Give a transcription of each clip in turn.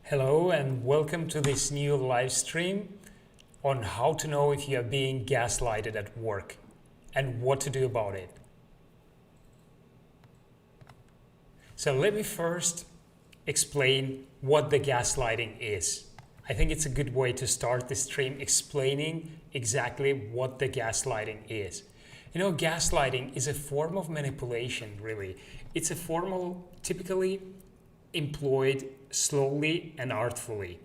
Hello and welcome to this new live stream on how to know if you are being gaslighted at work and what to do about it. So let me first explain what the gaslighting is. I think it's a good way to start the stream explaining exactly what the gaslighting is. You know, gaslighting is a form of manipulation, really. It's a form of typically employed slowly and artfully.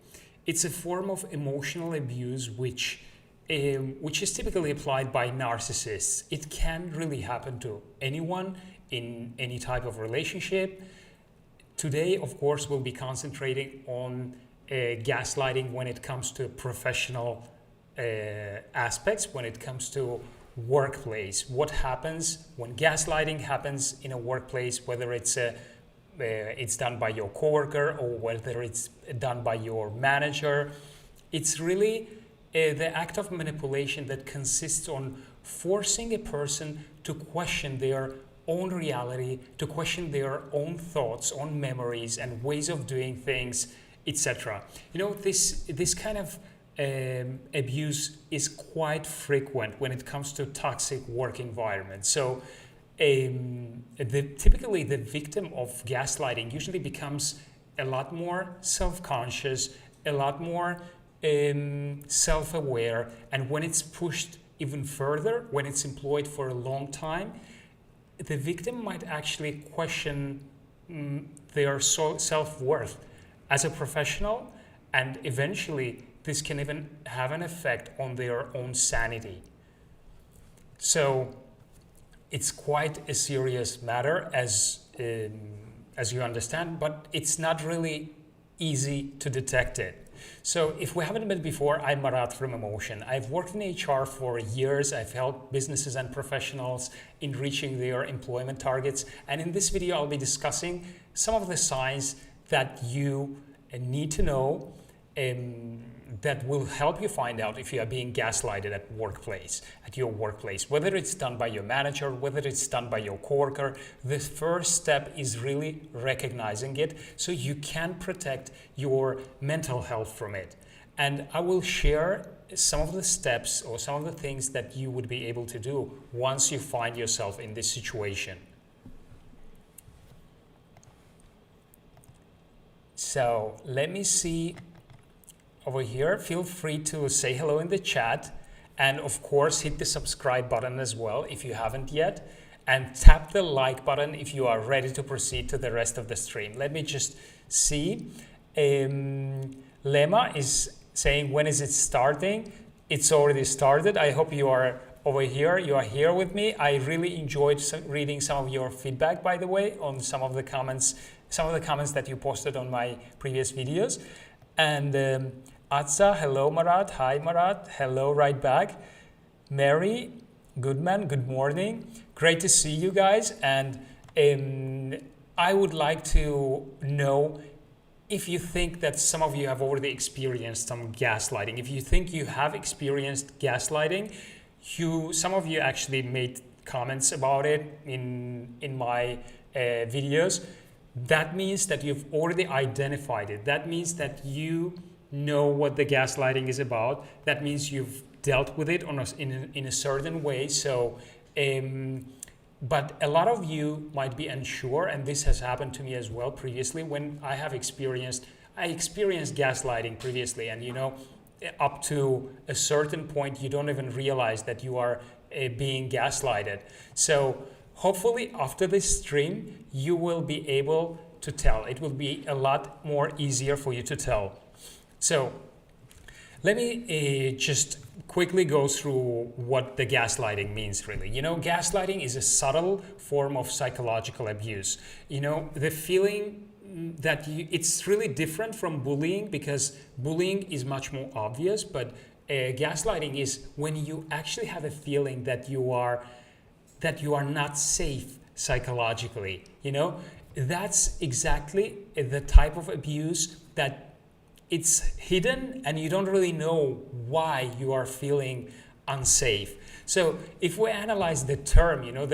It's a form of emotional abuse which is typically applied by narcissists. It can really happen to anyone in any type of relationship. Today, of course, we'll be concentrating on gaslighting when it comes to professional aspects, when it comes to workplace. What happens when gaslighting happens in a workplace, whether it's done by your coworker or whether it's done by your manager. It's really the act of manipulation that consists on forcing a person to question their own reality, to question their own thoughts, own memories and ways of doing things, etc. You know, this kind of abuse is quite frequent when it comes to toxic work environments. So typically the victim of gaslighting usually becomes a lot more self-conscious, a lot more self-aware, and when it's pushed even further, when it's employed for a long time, the victim might actually question their self-worth as a professional, and eventually this can even have an effect on their own sanity. So it's quite a serious matter, as you understand, but it's not really easy to detect it. So if we haven't met before, I'm Marat from EMMOTION. I've worked in HR for years. I've helped businesses and professionals in reaching their employment targets. And in this video, I'll be discussing some of the signs that you need to know that will help you find out if you are being gaslighted at your workplace, whether it's done by your manager, whether it's done by your coworker. The first step is really recognizing it so you can protect your mental health from it. And I will share some of the steps or some of the things that you would be able to do once you find yourself in this situation. So let me see over here. Feel free to say hello in the chat, and of course hit the subscribe button as well if you haven't yet, and tap the like button if you are ready to proceed to the rest of the stream. Let me just see. Lema is saying, when is it starting? It's already started. I hope you are over here. You are here with me. I really enjoyed reading some of your feedback, by the way, on some of the comments that you posted on my previous videos. And Atsa, hello Marat, hi Marat, hello right back. Mary, Goodman, good morning. Great to see you guys. And I would like to know if you think that some of you have already experienced some gaslighting. If you think you have experienced gaslighting, some of you actually made comments about it in my videos. That means that you've already identified it. That means that you know what the gaslighting is about. That means you've dealt with it in a certain way. So, but a lot of you might be unsure, and this has happened to me as well previously when I experienced gaslighting previously, and you know, up to a certain point, you don't even realize that you are being gaslighted. So hopefully after this stream, you will be able to tell. It will be a lot more easier for you to tell. So let me just quickly go through what the gaslighting means really. You know, gaslighting is a subtle form of psychological abuse. You know, the feeling that it's really different from bullying, because bullying is much more obvious, but gaslighting is when you actually have a feeling that you are not safe psychologically. You know, that's exactly the type of abuse that it's hidden and you don't really know why you are feeling unsafe. So if we analyze the term, you know,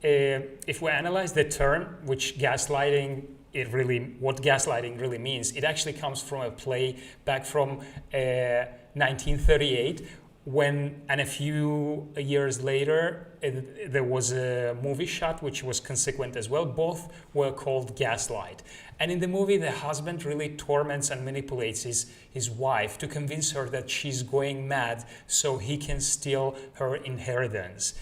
if we analyze the term which gaslighting what gaslighting really means. It actually comes from a play back from 1938, and a few years later, there was a movie shot which was consequent as well. Both were called Gaslight. And in the movie, the husband really torments and manipulates his wife to convince her that she's going mad so he can steal her inheritance.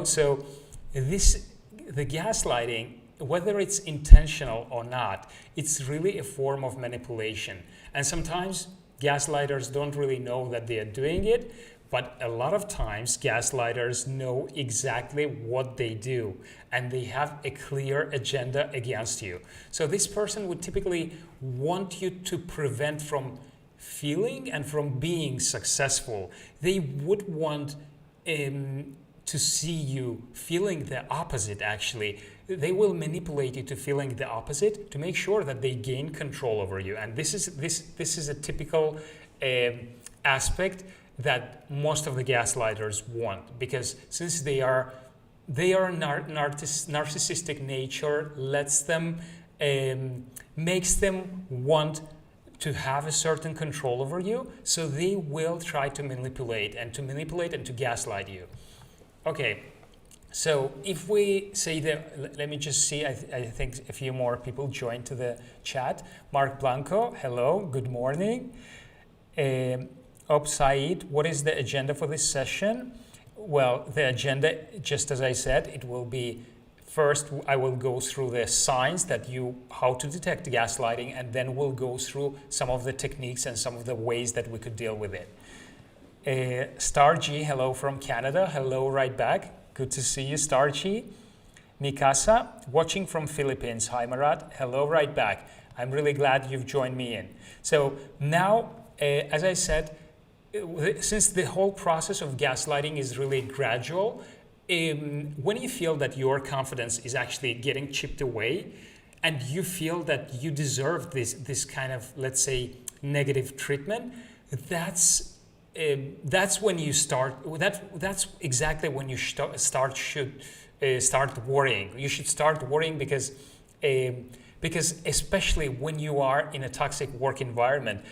So the gaslighting, whether it's intentional or not, it's really a form of manipulation. And sometimes gaslighters don't really know that they are doing it, but a lot of times gaslighters know exactly what they do, and they have a clear agenda against you. So this person would typically want you to prevent from feeling and from being successful. They would want to see you feeling the opposite, actually. They will manipulate you to feeling the opposite to make sure that they gain control over you. And this is a typical aspect that most of the gaslighters want, because since their narcissistic nature makes them want to have a certain control over you, so they will try to manipulate and to gaslight you. Okay, so if we say that, let me just see, I think a few more people joined to the chat. Mark Blanco, hello, good morning. Said, what is the agenda for this session? Well, the agenda, just as I said, it will be, first I will go through the signs how to detect gaslighting, and then we'll go through some of the techniques and some of the ways that we could deal with it. Star G, hello from Canada. Hello right back. Good to see you, Star G. Mikasa, watching from Philippines. Hi, Marat. Hello right back. I'm really glad you've joined me in. So now, as I said, since the whole process of gaslighting is really gradual, when you feel that your confidence is actually getting chipped away, and you feel that you deserve this kind of, let's say, negative treatment, that's when you start. That's exactly when you start worrying. You should start worrying because especially when you are in a toxic work environment,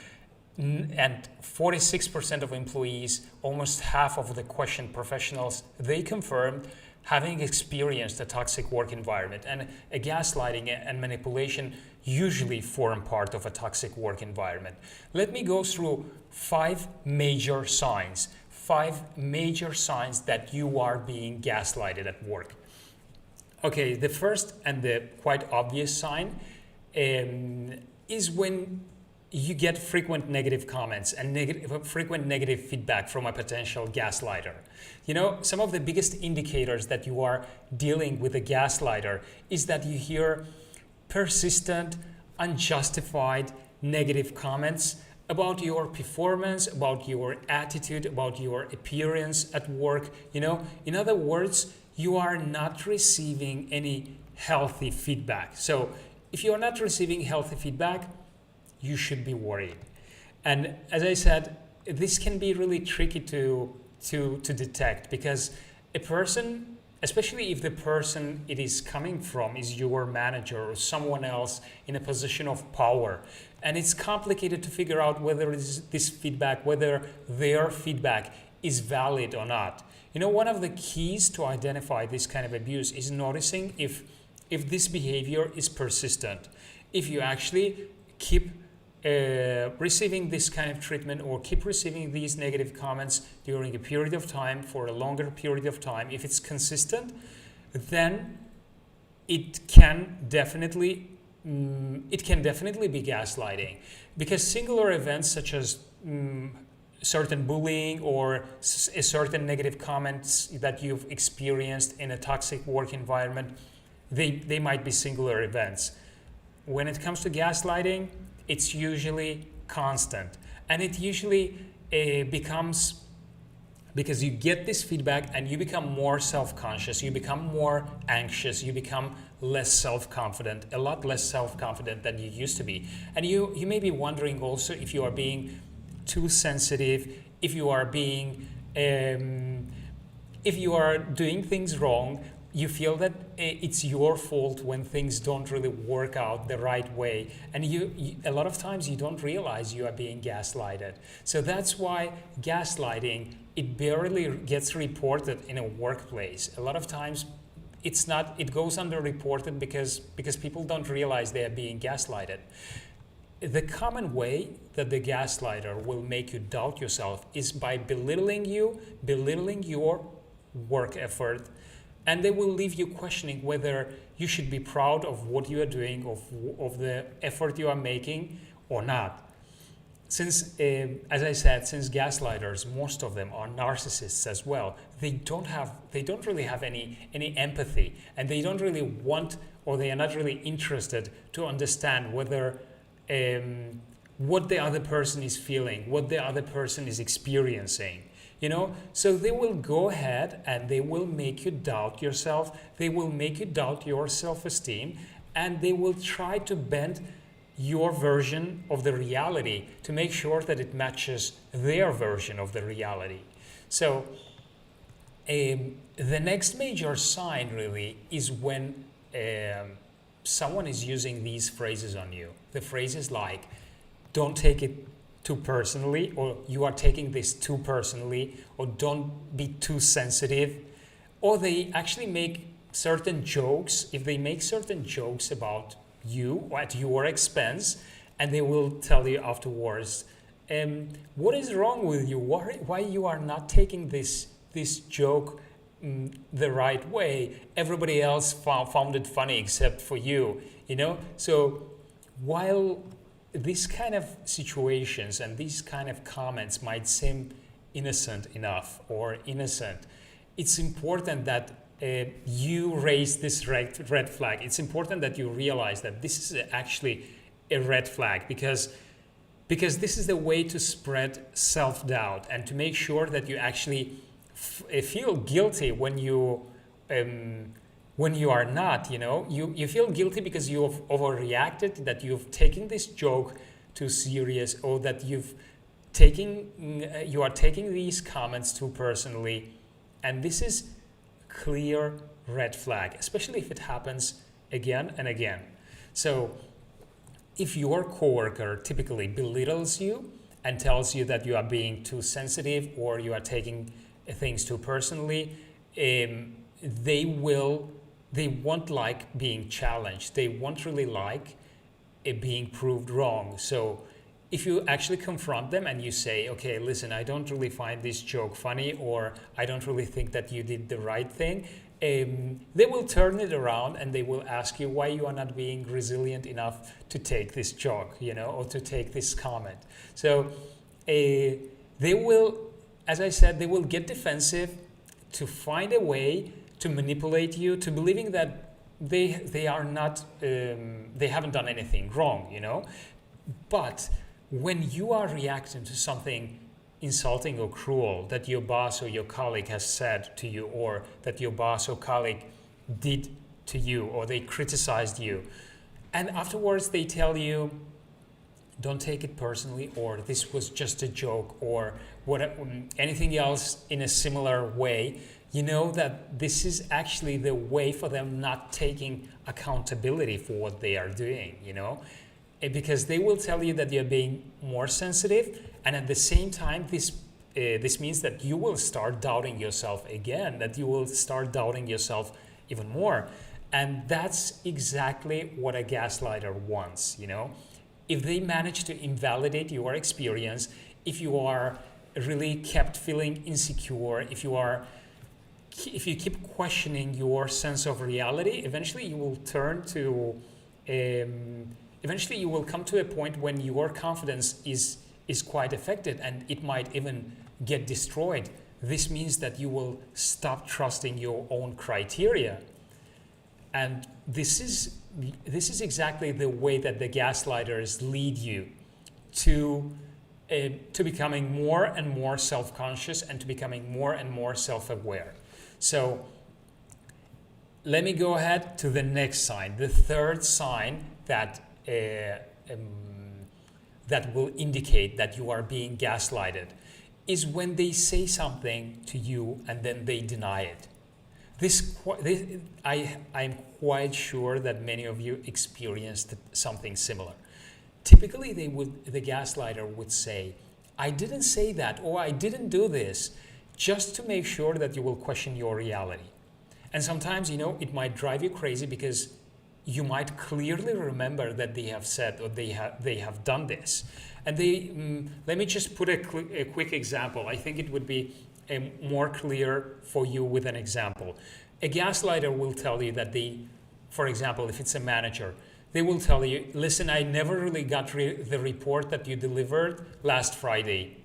and 46% of employees, almost half of the questioned professionals, they confirmed having experienced a toxic work environment, and a gaslighting and manipulation usually form part of a toxic work environment. Let me go through 5 major signs that you are being gaslighted at work. Okay, the first and the quite obvious sign is when you get frequent negative comments and frequent negative feedback from a potential gaslighter. Some of the biggest indicators that you are dealing with a gaslighter is that you hear persistent, unjustified negative comments about your performance, about your attitude, about your appearance at work. In other words, you are not receiving any healthy feedback. So if you are not receiving healthy feedback, you should be worried. And as I said, this can be really tricky to detect, because a person, especially if the person it is coming from is your manager or someone else in a position of power, and it's complicated to figure out whether whether their feedback is valid or not. One of the keys to identify this kind of abuse is noticing if this behavior is persistent. If you actually keep receiving this kind of treatment or keep receiving these negative comments during a period of time, for a longer period of time, if it's consistent, then it can definitely be gaslighting, because singular events such as certain bullying or a certain negative comments that you've experienced in a toxic work environment, they might be singular events. When it comes to gaslighting, it's usually constant, and it usually becomes, because you get this feedback and you become more self-conscious, you become more anxious, you become less self-confident, a lot less self-confident than you used to be. And you may be wondering also if you are being too sensitive, if you are doing things wrong, you feel that it's your fault when things don't really work out the right way, and you a lot of times you don't realize you are being gaslighted. So that's why gaslighting, it barely gets reported in a workplace. A lot of times it goes underreported because people don't realize they are being gaslighted. The common way that the gaslighter will make you doubt yourself is by belittling you, belittling your work effort, and they will leave you questioning whether you should be proud of what you are doing, of the effort you are making or not. Since, as I said, since gaslighters, most of them are narcissists as well, they don't really have any empathy, and they don't really want, or they are not really interested to understand whether what the other person is feeling, what the other person is experiencing. So they will go ahead and they will make you doubt yourself. They will make you doubt your self-esteem, and they will try to bend your version of the reality to make sure that it matches their version of the reality. So the next major sign really is when someone is using these phrases on you. The phrases like, don't take it too personally, or you are taking this too personally, or don't be too sensitive, or they actually make certain jokes. If they make certain jokes about you at your expense, and they will tell you afterwards, what is wrong with you? Why you are not taking this joke the right way? Everybody else found it funny except for you. So while these kind of situations and these kind of comments might seem innocent enough or innocent, it's important that you raise this red flag. It's important that you realize that this is actually a red flag, because this is the way to spread self-doubt and to make sure that you actually feel guilty when you are not. You feel guilty because you have overreacted, that you've taken this joke too serious, or that you are taking these comments too personally, and this is clear red flag, especially if it happens again and again. So if your coworker typically belittles you and tells you that you are being too sensitive or you are taking things too personally, they won't like being challenged. They won't really like it being proved wrong. So if you actually confront them and you say, okay, listen, I don't really find this joke funny, or I don't really think that you did the right thing, they will turn it around and they will ask you why you are not being resilient enough to take this joke, or to take this comment. So they will, as I said, they will get defensive to find a way to manipulate you to believing that they are not, they haven't done anything wrong, But when you are reacting to something insulting or cruel that your boss or your colleague has said to you, or that your boss or colleague did to you, or they criticized you, and afterwards they tell you, don't take it personally, or this was just a joke, or anything else in a similar way, you know that this is actually the way for them not taking accountability for what they are doing, because they will tell you that you're being more sensitive, and at the same time, this means that you will start doubting yourself again, that you will start doubting yourself even more. And that's exactly what a gaslighter wants, If they manage to invalidate your experience, if you are really kept feeling insecure, if you keep questioning your sense of reality, eventually you will come to a point when your confidence is quite affected, and it might even get destroyed. This means that you will stop trusting your own criteria. And this is exactly the way that the gaslighters lead you to becoming more and more self-conscious and to becoming more and more self-aware. So let me go ahead to the next sign. The third sign that will indicate that you are being gaslighted is when they say something to you and then they deny it. I'm quite sure that many of you experienced something similar. Typically, the gaslighter would say, I didn't say that, or I didn't do this, just to make sure that you will question your reality. And sometimes, it might drive you crazy because you might clearly remember that they have said or they have done this. And let me just put a quick example. I think it would be more clear for you with an example. A gaslighter will tell you that for example, if it's a manager, they will tell you, listen, I never really got the report that you delivered last Friday,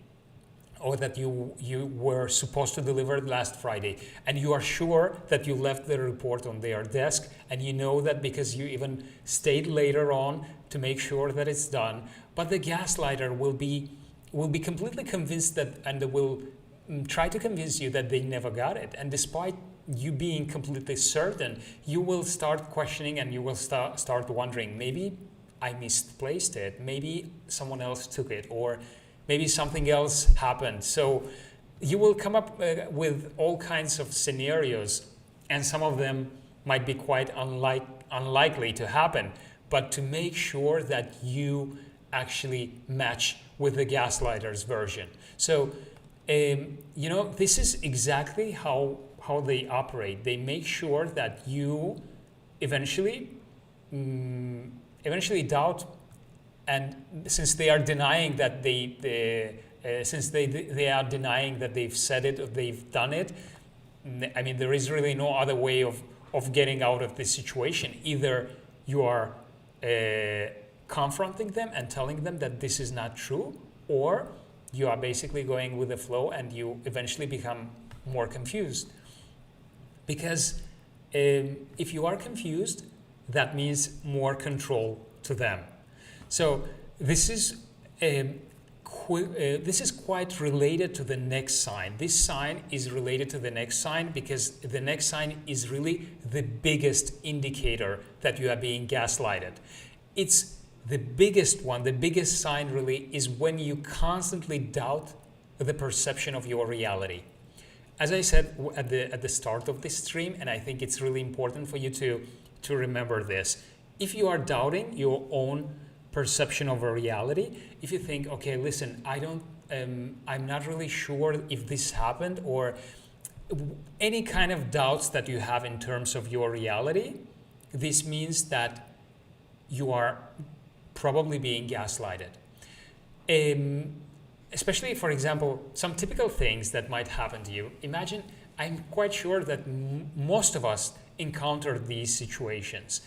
or that you were supposed to deliver last Friday. And you are sure that you left the report on their desk, and you know that because you even stayed later on to make sure that it's done. But the gaslighter will be completely convinced that, and they will try to convince you that they never got it. And despite you being completely certain, you will start questioning, and you will start wondering, maybe I misplaced it, maybe someone else took it, or maybe something else happened. So you will come up with all kinds of scenarios, and some of them might be quite unlikely to happen. But to make sure that you actually match with the gaslighter's version. So, this is exactly how they operate. They make sure that you eventually doubt. And since they are denying that they are denying that they've said it or they've done it, I mean, there is really no other way of getting out of this situation. Either you are confronting them and telling them that this is not true, or you are basically going with the flow and you eventually become more confused. Because if you are confused, that means more control to them. So this is quite related to the next sign. This sign is related to the next sign because the next sign is really the biggest indicator that you are being gaslighted. It's the biggest one. The biggest sign really is when you constantly doubt the perception of your reality. As I said at the start of this stream, and I think it's really important for you to remember this. If you are doubting your own perception of a reality, if you think, okay, listen, I'm not really sure if this happened, or any kind of doubts that you have in terms of your reality, this means that you are probably being gaslighted. Especially, for example, some typical things that might happen to you. Imagine, I'm quite sure that most of us encounter these situations.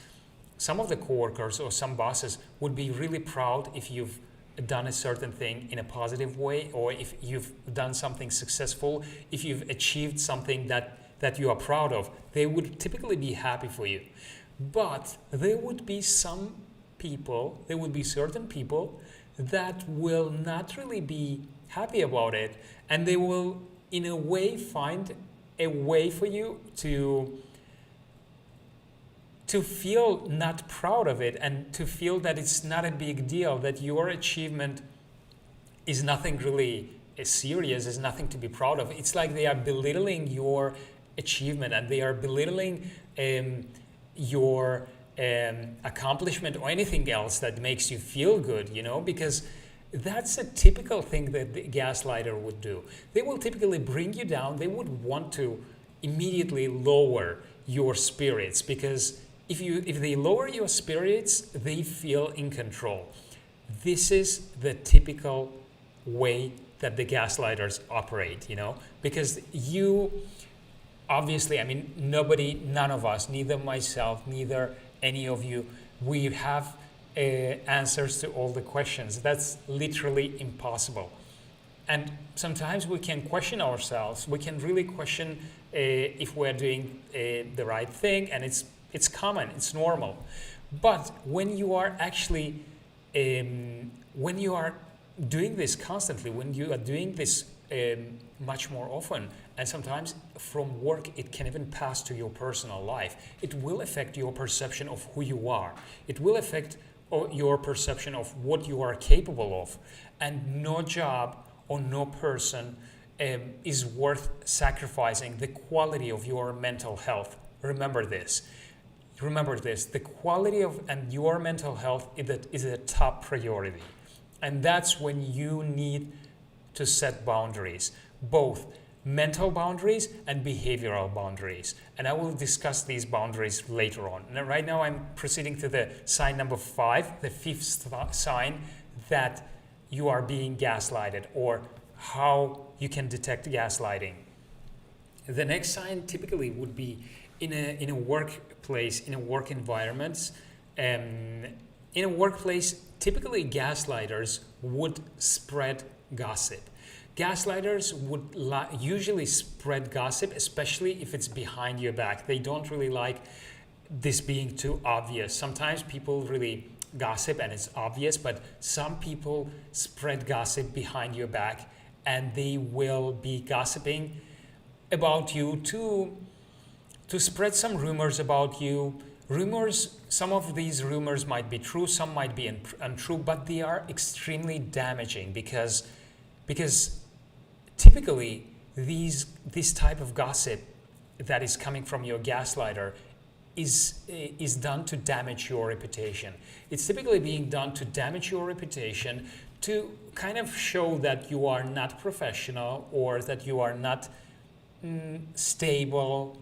Some of the coworkers or some bosses would be really proud if you've done a certain thing in a positive way, or if you've done something successful, if you've achieved something that you are proud of. They would typically be happy for you. But there would be certain people that will not really be happy about it, and they will, in a way, find a way for you to feel not proud of it, and to feel that it's not a big deal, that your achievement is nothing really serious, is nothing to be proud of. It's like they are belittling your achievement, and they are belittling your accomplishment or anything else that makes you feel good, because that's a typical thing that the gaslighter would do. They will typically bring you down. They would want to immediately lower your spirits, because if they lower your spirits, they feel in control. This is the typical way that the gaslighters operate, because you obviously, I mean, none of us, neither myself, neither any of you, we have answers to all the questions. That's literally impossible. And sometimes we can question ourselves. We can really question if we're doing the right thing, and it's common, it's normal. But when you are actually, when you are doing this constantly, when you are doing this much more often, and sometimes from work it can even pass to your personal life, it will affect your perception of who you are. It will affect your perception of what you are capable of. And no job or no person is worth sacrificing the quality of your mental health. Remember this. Remember this. The quality of and your mental health is a top priority. And that's when you need to set boundaries, both mental boundaries and behavioral boundaries. And I will discuss these boundaries later on. Now, right now I'm proceeding to the sign number 5, the 5th sign that you are being gaslighted, or how you can detect gaslighting. The next sign typically would be in a workplace, in a work environment. In a workplace, typically gaslighters would spread gossip. Gaslighters would usually spread gossip, especially if it's behind your back. They don't really like this being too obvious. Sometimes people really gossip and it's obvious, but some people spread gossip behind your back, and they will be gossiping about you to spread some rumors about you. Rumors, some of these rumors might be true, some might be untrue, but they are extremely damaging because typically this type of gossip that is coming from your gaslighter is done to damage your reputation. It's typically being done to damage your reputation, to kind of show that you are not professional, or that you are not stable,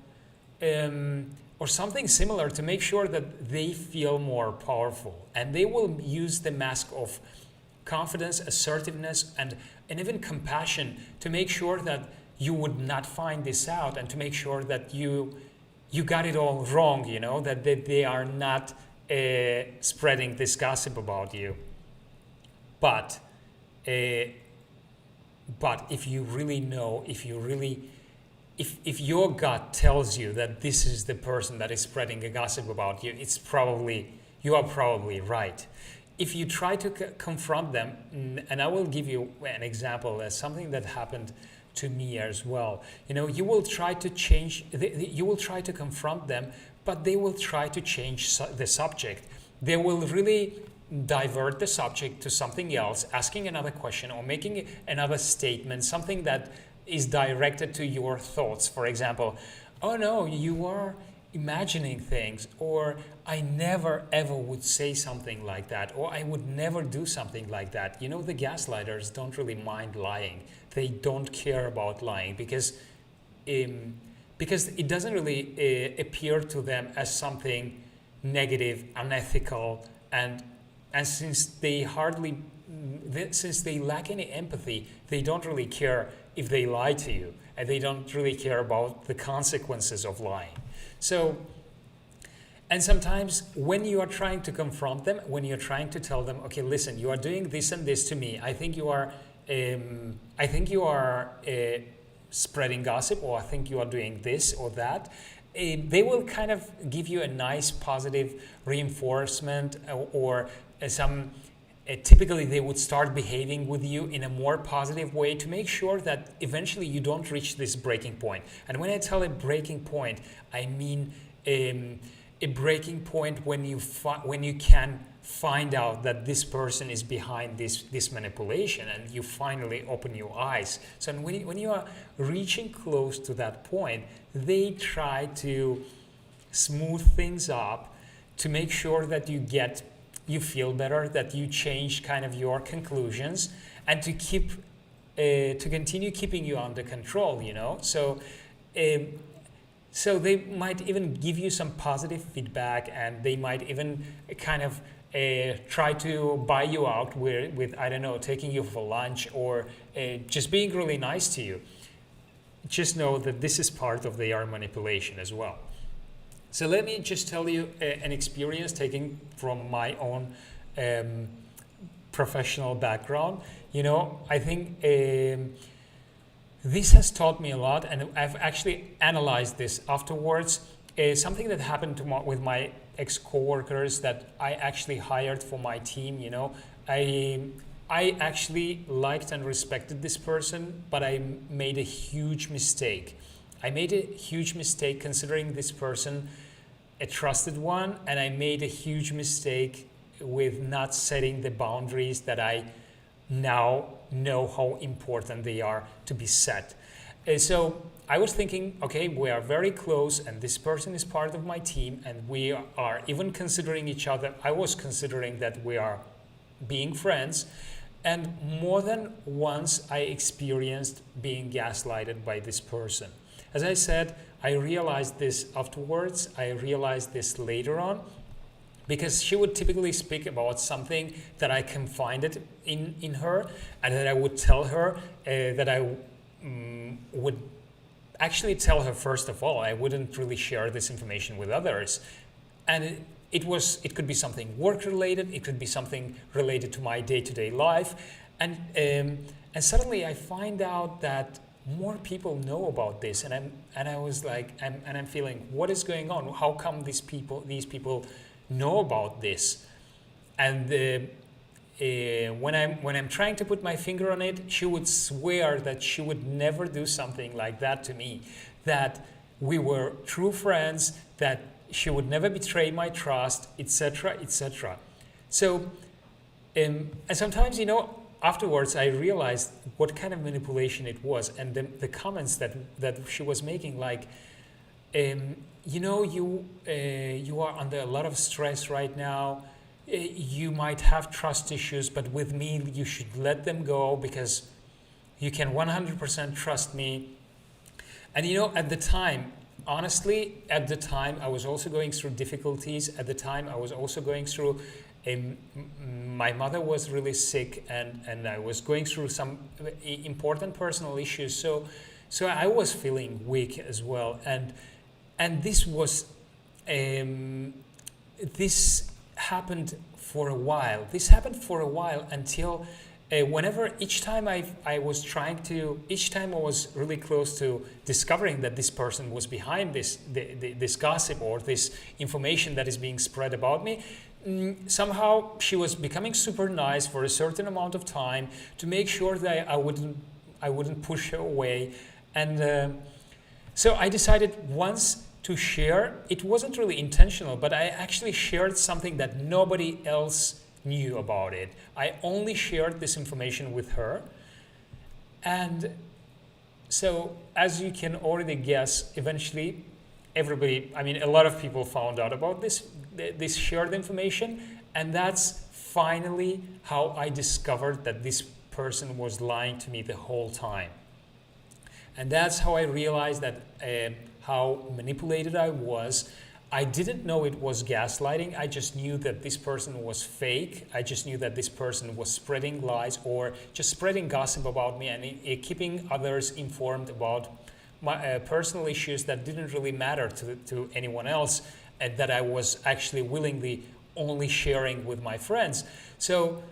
or something similar, to make sure that they feel more powerful. And they will use the mask of confidence, assertiveness, and even compassion to make sure that you would not find this out, and to make sure that you got it all wrong, that they are not spreading this gossip about you. But if you really know, if your gut tells you that this is the person that is spreading a gossip about you, you are probably right. If you try to confront them, and I will give you an example, something that happened to me as well. You will try to you will try to confront them, but they will try to change the subject. They will really divert the subject to something else, asking another question or making another statement, something that is directed to your thoughts. For example, oh no, you are imagining things, or I never ever would say something like that, or I would never do something like that. The gaslighters don't really mind lying. They don't care about lying because it doesn't really appear to them as something negative, unethical, and since they lack any empathy, they don't really care if they lie to you, and they don't really care about the consequences of lying. So, and sometimes when you are trying to confront them, when you're trying to tell them, okay, listen, you are doing this and this to me. I think you are spreading gossip, or I think you are doing this or that. They will kind of give you a nice positive reinforcement, or typically they would start behaving with you in a more positive way to make sure that eventually you don't reach this breaking point. And when I tell a breaking point, I mean a breaking point when you can find out that this person is behind this manipulation, and you finally open your eyes. So when you are reaching close to that point, they try to smooth things up to make sure that you feel better, that you change kind of your conclusions, and to continue keeping you under control, So they might even give you some positive feedback, and they might even kind of try to buy you out with I don't know, taking you for lunch, or just being really nice to you. Just know that this is part of their manipulation as well. So let me just tell you an experience taken from my own professional background. I think this has taught me a lot, and I've actually analyzed this afterwards. Something that happened with my ex-coworkers that I actually hired for my team. I actually liked and respected this person, but I made a huge mistake. I made a huge mistake considering this person a trusted one, and I made a huge mistake with not setting the boundaries that I now know how important they are to be set. So I was thinking, okay, we are very close and this person is part of my team and we are even considering each other. I was considering that we are being friends. And more than once I experienced being gaslighted by this person. As I said, I realized this afterwards. I realized this later on because she would typically speak about something that I confided in her, and that I would tell her that I would actually tell her first of all. I wouldn't really share this information with others. And it could be something work related, it could be something related to my day-to-day life, and suddenly I find out that more people know about this, and I was like, I'm feeling, what is going on? How come these people know about this? And when I'm trying to put my finger on it, she would swear that she would never do something like that to me, that we were true friends, that she would never betray my trust, etc., etc. So, and sometimes, afterwards I realized what kind of manipulation it was, and the comments that she was making, like, you are under a lot of stress right now. You might have trust issues, but with me, you should let them go because you can 100% trust me. And at the time, honestly, at the time, I was also going through difficulties. At the time, I was also going through, my mother was really sick, and I was going through some important personal issues. So I was feeling weak as well. And this was, this happened for a while. This happened for a while until each time I was really close to discovering that this person was behind this gossip or this information that is being spread about me, somehow she was becoming super nice for a certain amount of time to make sure that I wouldn't push her away. And so I decided once to share. It wasn't really intentional, but I actually shared something that nobody else knew about it. I only shared this information with her. And so, as you can already guess, eventually a lot of people found out about this shared information, and that's finally how I discovered that this person was lying to me the whole time. And that's how I realized that how manipulated I was. I didn't know it was gaslighting. I just knew that this person was fake. I just knew that this person was spreading lies or just spreading gossip about me and keeping others informed about my personal issues that didn't really matter to anyone else, and that I was actually willingly only sharing with my friends. So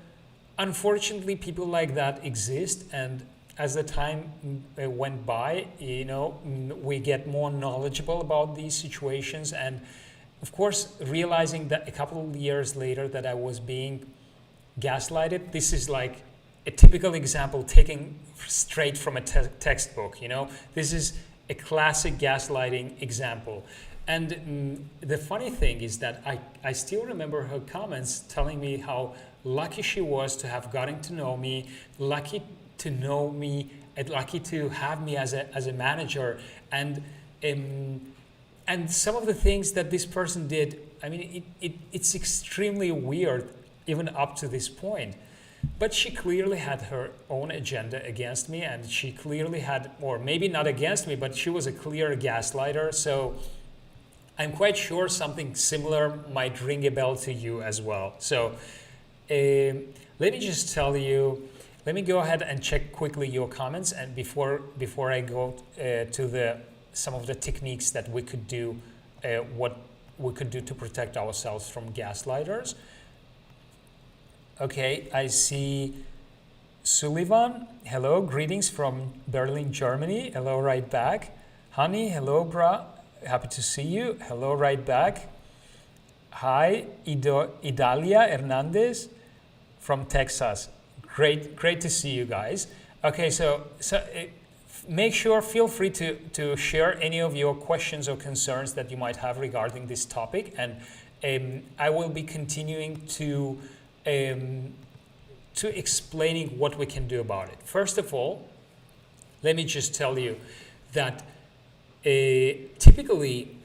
unfortunately, people like that exist, and as the time went by, we get more knowledgeable about these situations, and of course, realizing that a couple of years later that I was being gaslighted. This is like a typical example taken straight from a textbook. This is a classic gaslighting example. And the funny thing is that I still remember her comments telling me how lucky she was to have gotten to know me, lucky to know me, and lucky to have me as a manager, and some of the things that this person did. I mean, it's extremely weird, even up to this point. But she clearly had her own agenda against me, and she clearly had, or maybe not against me, but she was a clear gaslighter. So I'm quite sure something similar might ring a bell to you as well. So let me just tell you. Let me go ahead and check quickly your comments, and before I go to some of the techniques that we could do, what we could do to protect ourselves from gaslighters. Okay, I see Sullivan. Hello, greetings from Berlin, Germany. Hello, right back. Honey, hello, brah. Happy to see you. hello, right back. Hi, Idalia Hernandez from Texas. Great to see you guys. Okay, so feel free to share any of your questions or concerns that you might have regarding this topic, and I will be continuing to to explaining what we can do about it. First of all, let me just tell you that typically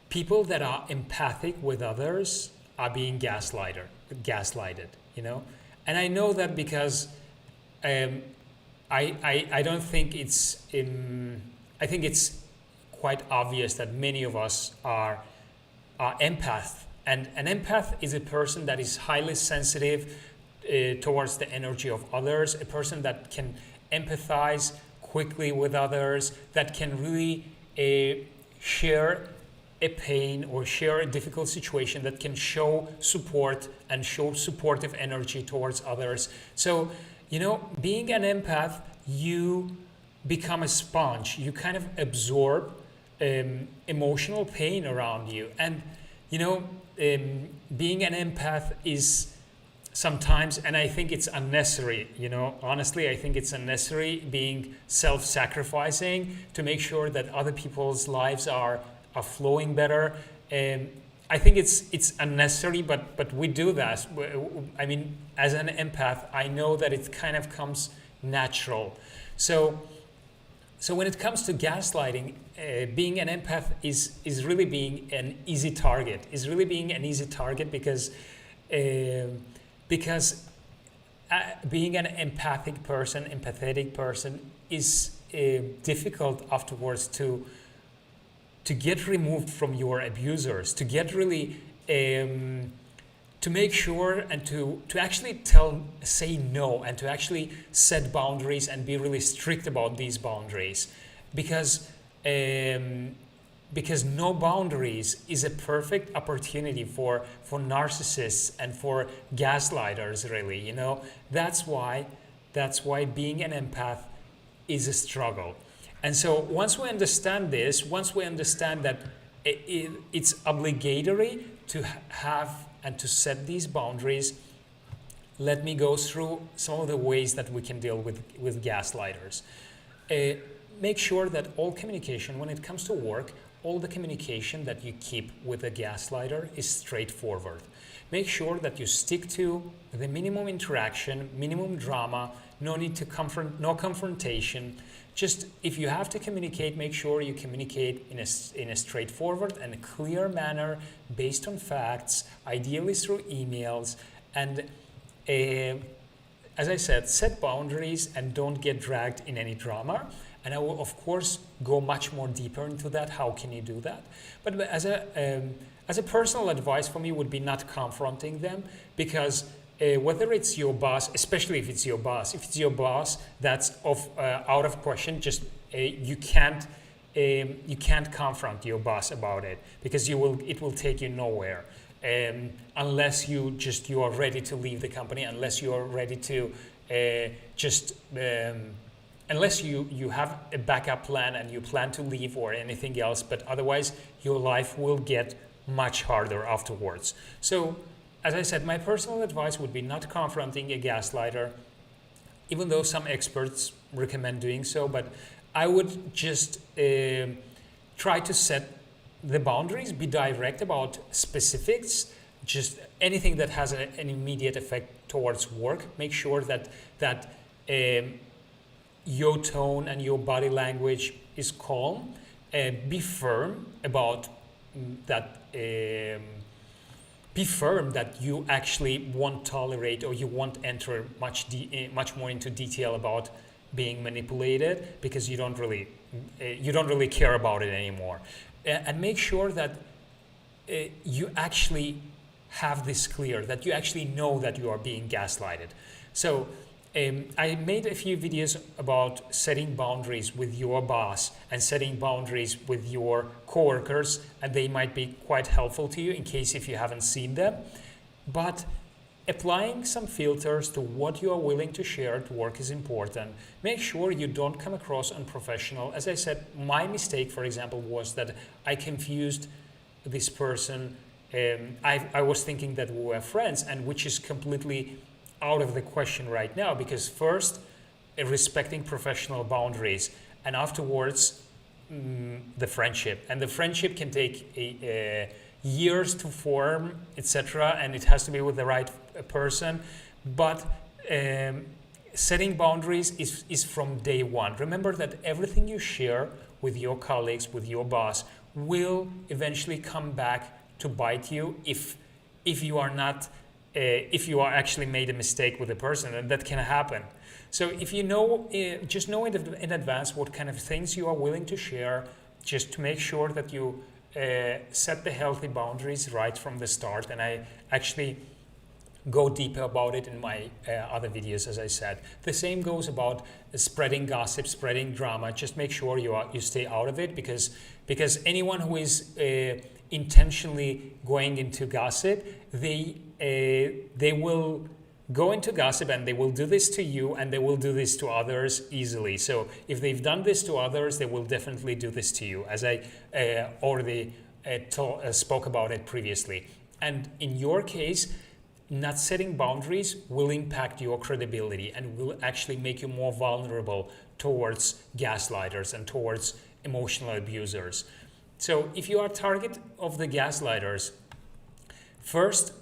people that are empathic with others are being gaslighted, you know? And I know that because I don't think it's, I think it's quite obvious that many of us are empaths. And an empath is a person that is highly sensitive towards the energy of others, a person that can empathize quickly with others, that can really share a pain or share a difficult situation, that can show support and show supportive energy towards others. So, you know, being an empath, you become a sponge. You kind of absorb emotional pain around you. And, you know, being an empath is sometimes, and I think it's unnecessary, you know, honestly, I think it's unnecessary being self-sacrificing to make sure that other people's lives are flowing better. I think it's unnecessary, but we do that. I mean, as an empath, I know that it kind of comes natural. So when it comes to gaslighting, being an empath is really being an easy target. Is really being an easy target because being an empathetic person is difficult afterwards to get removed from your abusers, to get really to make sure and to actually say no, and to actually set boundaries and be really strict about these boundaries, because no boundaries is a perfect opportunity for narcissists and for gaslighters, really, you know. That's why being an empath is a struggle. And so once we understand this, once we understand that it's obligatory to have and to set these boundaries, let me go through some of the ways that we can deal with gaslighters. Make sure that all communication, when it comes to work, all the communication that you keep with a gaslighter is straightforward. Make sure that you stick to the minimum interaction, minimum drama, no need to no confrontation. Just if you have to communicate, make sure you communicate in a straightforward and a clear manner based on facts, ideally through emails. And as I said, set boundaries and don't get dragged in any drama. And I will, of course, go much more deeper into that. How can you do that? But as a personal advice for me would be not confronting them, because whether it's your boss, especially if it's your boss, that's out of question. Just you can't confront your boss about it, because it will take you nowhere, unless you are ready to leave the company, unless you are ready to unless you have a backup plan and you plan to leave or anything else. But otherwise, your life will get much harder afterwards. So, as I said, my personal advice would be not confronting a gaslighter, even though some experts recommend doing so. But I would just try to set the boundaries, be direct about specifics, just anything that has an immediate effect towards work. Make sure that your tone and your body language is calm. Be firm about that. Be firm that you actually won't tolerate, or you won't enter much more into detail about being manipulated, because you don't really care about it anymore. And make sure that you actually have this clear, that you actually know that you are being gaslighted. So I made a few videos about setting boundaries with your boss and setting boundaries with your coworkers, and they might be quite helpful to you in case if you haven't seen them. But applying some filters to what you are willing to share at work is important. Make sure you don't come across unprofessional. As I said, my mistake, for example, was that I confused this person. I was thinking that we were friends, and which is completely out of the question right now, because first, respecting professional boundaries, and afterwards, the friendship. And the friendship can take years to form, etc., and it has to be with the right person. But Setting boundaries is from day one. Remember that everything you share with your colleagues, with your boss, will eventually come back to bite you if you are not if you are actually made a mistake with a person, and that can happen. So if you know, just know in advance what kind of things you are willing to share, just to make sure that you set the healthy boundaries right from the start. And I actually go deeper about it in my other videos, as I said. The same goes about spreading gossip, spreading drama. Just make sure you stay out of it, because anyone who is intentionally going into gossip, they will go into gossip, and they will do this to you, and they will do this to others easily. So if they've done this to others, they will definitely do this to you, as I already spoke about it previously. And in your case, not setting boundaries will impact your credibility and will actually make you more vulnerable towards gaslighters and towards emotional abusers. So if you are a target of the gaslighters, first,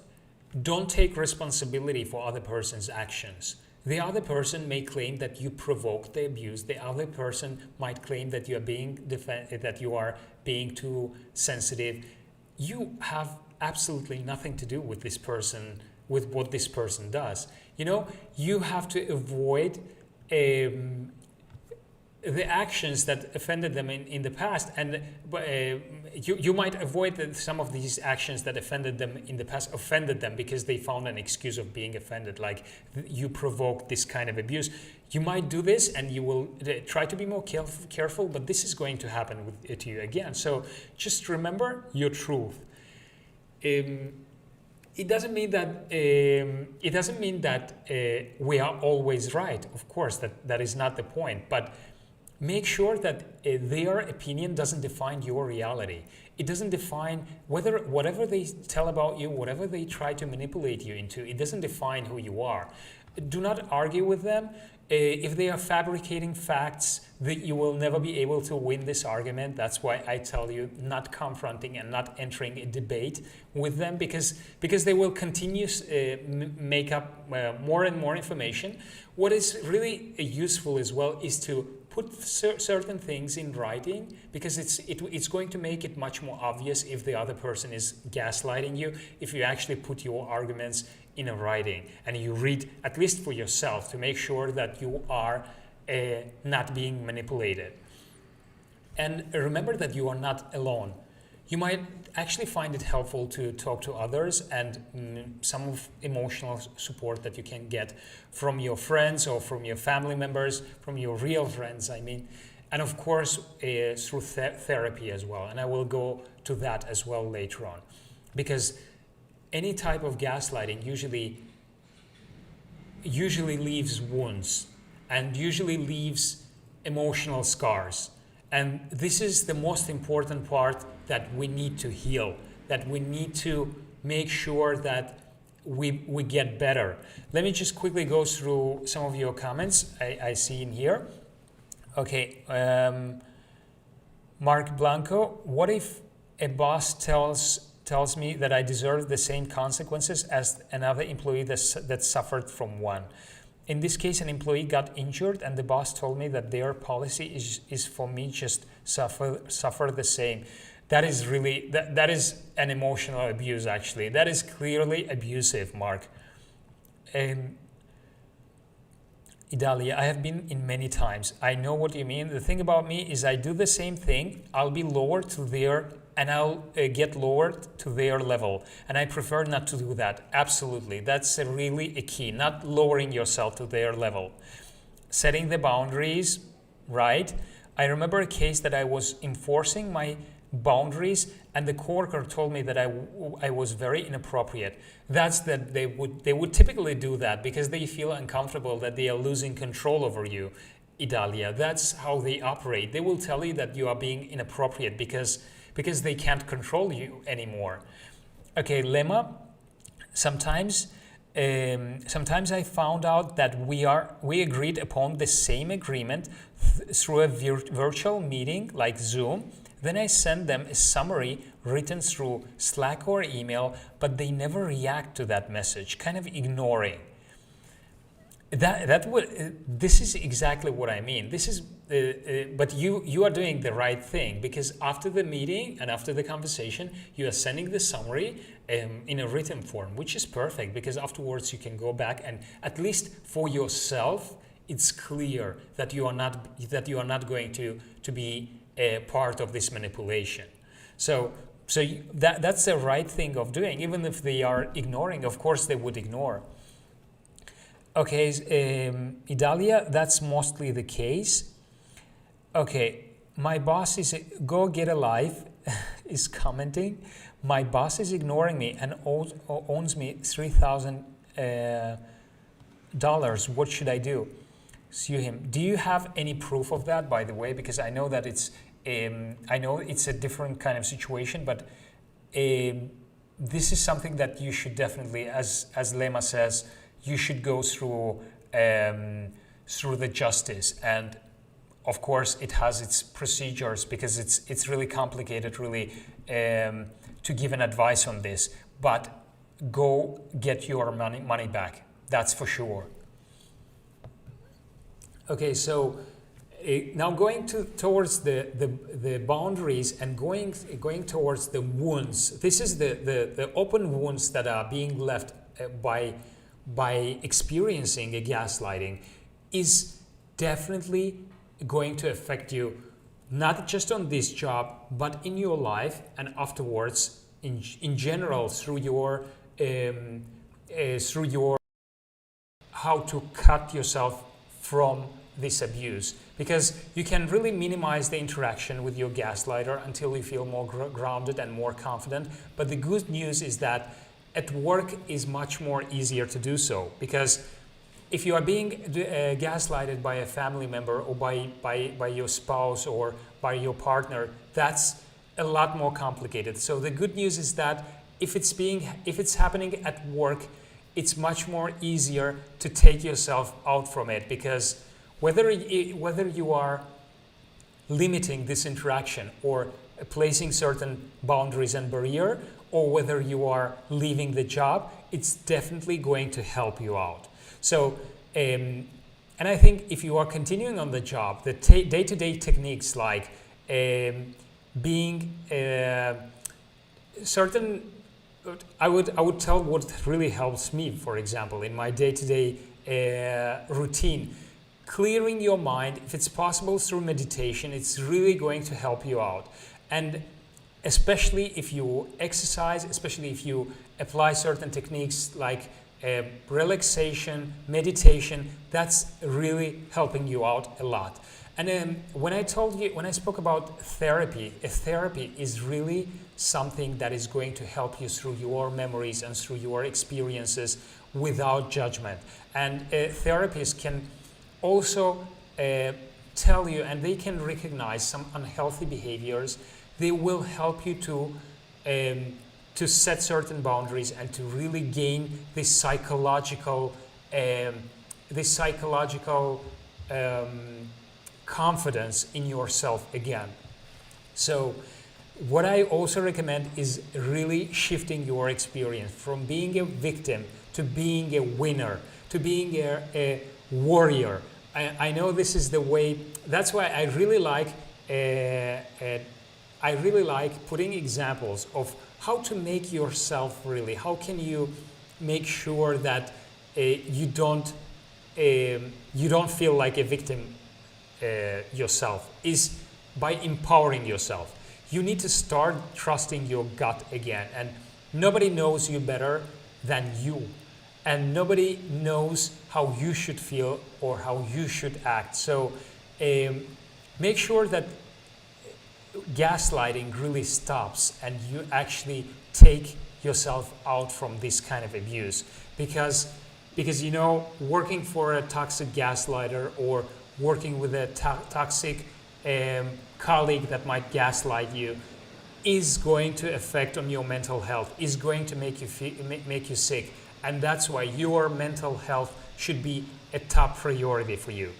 don't take responsibility for other person's actions. The other person may claim that you provoked the abuse. The other person might claim that you are being too sensitive. You have absolutely nothing to do with this person, with what this person does. You know, you have to avoid the actions that offended them in the past, and you might avoid some of these actions that offended them in the past offended them because they found an excuse of being offended, like you provoked this kind of abuse. You might do this, and you will try to be more careful, but this is going to happen to you again. So just remember your truth. It doesn't mean that we are always right. Of course, that is not the point. But make sure that their opinion doesn't define your reality. It doesn't define whatever they tell about you, whatever they try to manipulate you into. It doesn't define who you are. Do not argue with them. If they are fabricating facts, that you will never be able to win this argument. That's why I tell you not confronting and not entering a debate with them, because they will continue make up more and more information. What is really useful as well is to put certain things in writing, because it's going to make it much more obvious if the other person is gaslighting you, if you actually put your arguments in a writing and you read at least for yourself to make sure that you are not being manipulated. And remember that you are not alone. You might actually find it helpful to talk to others, and some of emotional support that you can get from your friends or from your family members, from your real friends, I mean, and of course through therapy as well. And I will go to that as well later on, because any type of gaslighting usually leaves wounds and usually leaves emotional scars. And this is the most important part that we need to heal, that we need to make sure that we get better. Let me just quickly go through some of your comments I see in here. Okay, Mark Blanco, what if a boss tells me that I deserve the same consequences as another employee that suffered from one? In this case, an employee got injured, and the boss told me that their policy is for me just suffer the same. That is really that is an emotional abuse. Actually, that is clearly abusive, Mark. Idalia, I have been in many times. I know what you mean. The thing about me is I do the same thing. I'll be lowered to their, and I'll get lowered to their level. And I prefer not to do that. Absolutely. That's really a key, not lowering yourself to their level. Setting the boundaries, right? I remember a case that I was enforcing my boundaries, and the coworker told me that I was very inappropriate. That's that they would typically do that because they feel uncomfortable that they are losing control over you, Idalia. That's how they operate. They will tell you that you are being inappropriate because they can't control you anymore. Okay, Lemma, sometimes I found out that we agreed upon the same agreement through a virtual meeting like Zoom. Then I send them a summary written through Slack or email, but they never react to that message, kind of ignoring. That would this is exactly what I mean. This is but you are doing the right thing, because after the meeting and after the conversation you are sending the summary in a written form, which is perfect, because afterwards you can go back and at least for yourself it's clear that you are not going to be a part of this manipulation. So that's the right thing of doing. Even if they are ignoring, of course they would ignore. Okay, Idalia, that's mostly the case. Okay, my boss is, go get a life, is commenting. My boss is ignoring me and owes me $3,000. What should I do? Sue him. Do you have any proof of that, by the way? Because I know that it's a different kind of situation, but this is something that you should definitely, as Lema says, you should go through the justice. And of course it has its procedures, because it's really complicated really to give an advice on this, but go get your money back, that's for sure. Okay, so now going towards the boundaries and going towards the wounds. This is the open wounds that are being left by experiencing a gaslighting, is definitely going to affect you, not just on this job, but in your life and afterwards in general, through your how to cut yourself from this abuse. Because you can really minimize the interaction with your gaslighter until you feel more grounded and more confident. But the good news is that at work is much more easier to do so, because if you are being gaslighted by a family member or by your spouse or by your partner, that's a lot more complicated. So the good news is that if it's happening at work, it's much more easier to take yourself out from it, because whether you are limiting this interaction or placing certain boundaries and barrier, or whether you are leaving the job, it's definitely going to help you out. So, and I think if you are continuing on the job, the day-to-day techniques like being certain, I would tell what really helps me, for example, in my day-to-day routine. Clearing your mind, if it's possible through meditation, it's really going to help you out. And especially if you exercise, especially if you apply certain techniques like relaxation, meditation, that's really helping you out a lot. And when I spoke about therapy, therapy is really something that is going to help you through your memories and through your experiences without judgment. And therapists can also tell you, and they can recognize some unhealthy behaviors. They will help you to set certain boundaries and to really gain this psychological confidence in yourself again. So what I also recommend is really shifting your experience from being a victim to being a winner, to being a warrior. I know this is the way. That's why I really like putting examples of how to make yourself really. How can you make sure that you don't feel like a victim yourself? Is by empowering yourself. You need to start trusting your gut again, and nobody knows you better than you. And nobody knows how you should feel or how you should act. So make sure that gaslighting really stops and you actually take yourself out from this kind of abuse. Because you know, working for a toxic gaslighter or working with a toxic colleague that might gaslight you is going to affect on your mental health, is going to make you sick. And that's why your mental health should be a top priority for you.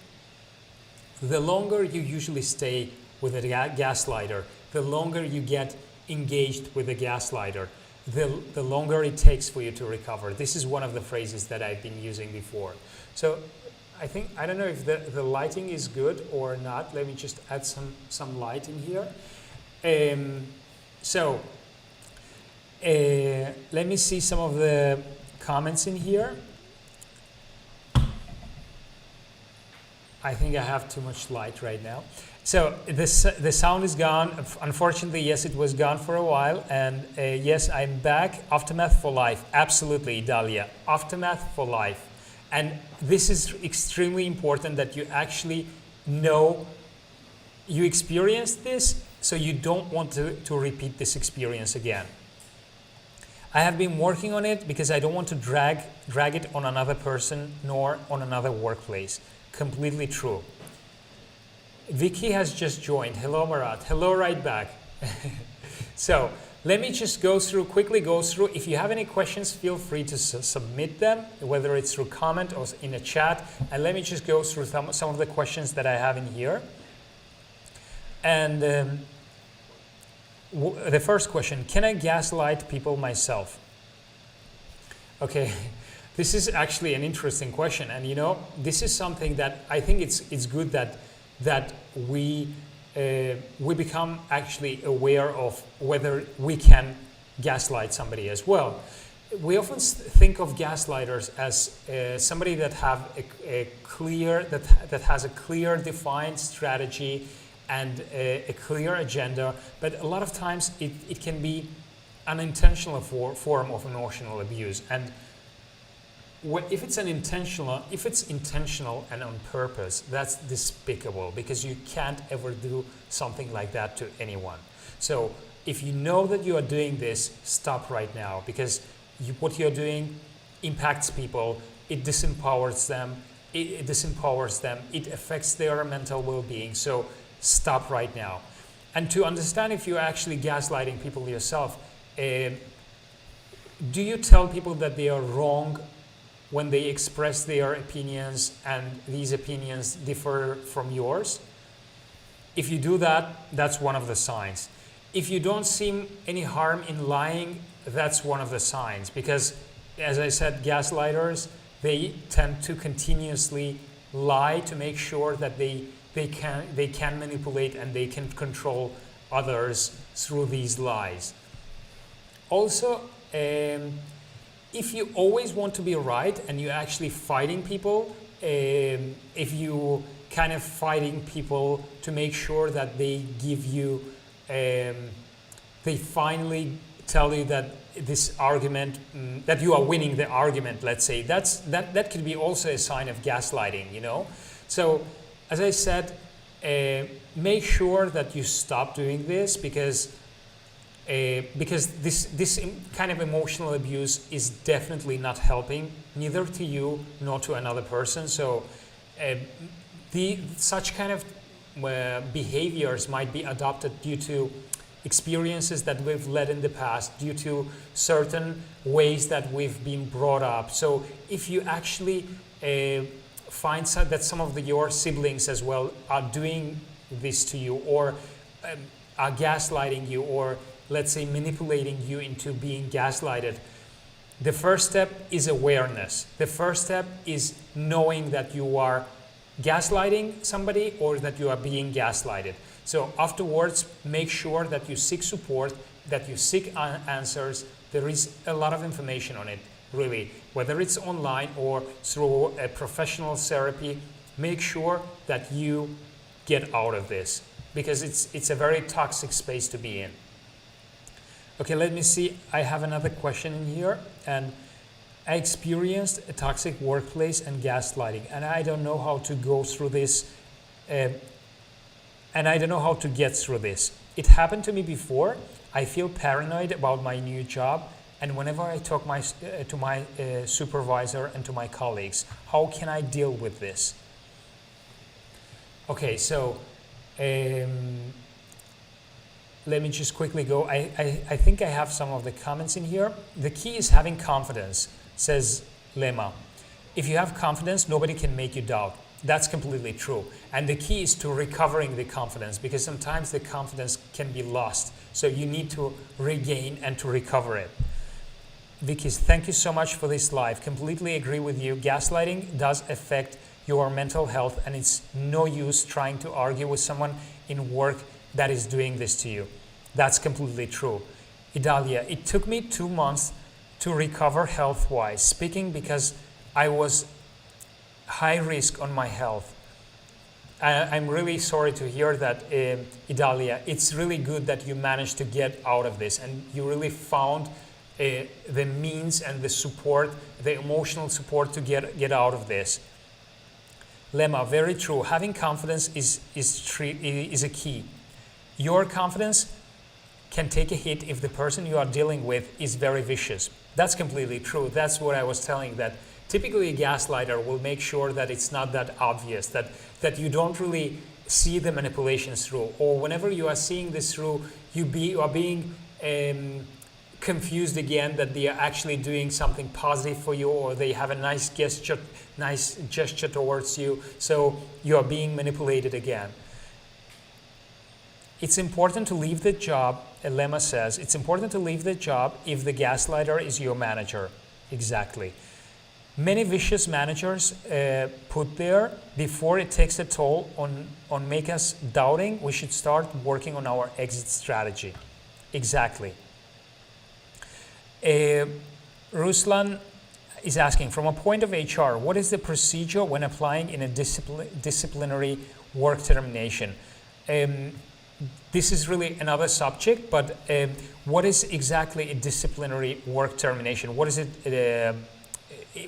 The longer you usually stay with a gaslighter, the longer you get engaged with a gaslighter, the longer it takes for you to recover. This is one of the phrases that I've been using before. So I don't know if the lighting is good or not. Let me just add some light in here. So let me see some of the comments in here. I think I have too much light right now. So the sound is gone. Unfortunately, yes, it was gone for a while. And yes, I'm back. Aftermath for life. Absolutely, Dalia. Aftermath for life. And this is extremely important that you actually know you experienced this, so you don't want to repeat this experience again. I have been working on it because I don't want to drag it on another person nor on another workplace. Completely true. Vicky has just joined. Hello, Marat. Hello, right back. So let me just quickly go through. If you have any questions, feel free to submit them, whether it's through comment or in a chat. And let me just go through some of the questions that I have in here. And the first question, can I gaslight people myself? Okay, this is actually an interesting question. And you know, this is something that I think it's good that we become actually aware of whether we can gaslight somebody as well. We often think of gaslighters as somebody that have that has a clear defined strategy and a clear agenda, but a lot of times it can be an intentional form of emotional abuse. And if it's intentional and on purpose, that's despicable, because you can't ever do something like that to anyone. So if you know that you are doing this, stop right now, because what you're doing impacts people, it disempowers them, it affects their mental well-being. So stop right now. And to understand if you're actually gaslighting people yourself, do you tell people that they are wrong when they express their opinions and these opinions differ from yours? If you do that, that's one of the signs. If you don't see any harm in lying, that's one of the signs, because as I said, gaslighters, they tend to continuously lie to make sure that they can manipulate and they can control others through these lies. Also, if you always want to be right and you're actually fighting people, if you kind of fighting people to make sure that they give you, they finally tell you that this argument, that you are winning the argument, let's say, that could be also a sign of gaslighting, you know? So, as I said, make sure that you stop doing this, because this kind of emotional abuse is definitely not helping, neither to you nor to another person. So such kind of behaviors might be adopted due to experiences that we've led in the past, due to certain ways that we've been brought up. So if you actually find that some of your siblings as well are doing this to you, or are gaslighting you, or let's say manipulating you into being gaslighted, the first step is awareness. The first step is knowing that you are gaslighting somebody or that you are being gaslighted. So afterwards, make sure that you seek support, that you seek answers. There is a lot of information on it, really, whether it's online or through a professional therapy. Make sure that you get out of this, because it's a very toxic space to be in. Okay, let me see. I have another question in here. And I experienced a toxic workplace and gaslighting, and I don't know how to go through this, and I don't know how to get through this. It happened to me before. I feel paranoid about my new job, and whenever I talk to my supervisor and to my colleagues, how can I deal with this? Okay, so let me just quickly go. I think I have some of the comments in here. The key is having confidence, says Lema. If you have confidence, nobody can make you doubt. That's completely true. And the key is to recovering the confidence, because sometimes the confidence can be lost. So you need to regain and to recover it. Vicky, thank you so much for this live. Completely agree with you. Gaslighting does affect your mental health, and it's no use trying to argue with someone in work that is doing this to you. That's completely true. Idalia, it took me 2 months to recover health-wise, speaking because I was high risk on my health. I'm really sorry to hear that, Idalia. It's really good that you managed to get out of this and you really found the means and the support, the emotional support to get out of this. Lemma, very true. Having confidence is a key. Your confidence can take a hit if the person you are dealing with is very vicious. That's completely true. That's what I was telling, that typically a gaslighter will make sure that it's not that obvious, that you don't really see the manipulations through, or whenever you are seeing this through, you are being confused again that they are actually doing something positive for you, or they have a nice gesture towards you, so you are being manipulated again. It's important to leave the job, Lemma says, it's important to leave the job if the gaslighter is your manager. Exactly. Many vicious managers put there, before it takes a toll on make us doubting, we should start working on our exit strategy. Exactly. Ruslan is asking, from a point of HR, what is the procedure when applying in a disciplinary work termination? This is really another subject, but what is exactly a disciplinary work termination? What is it?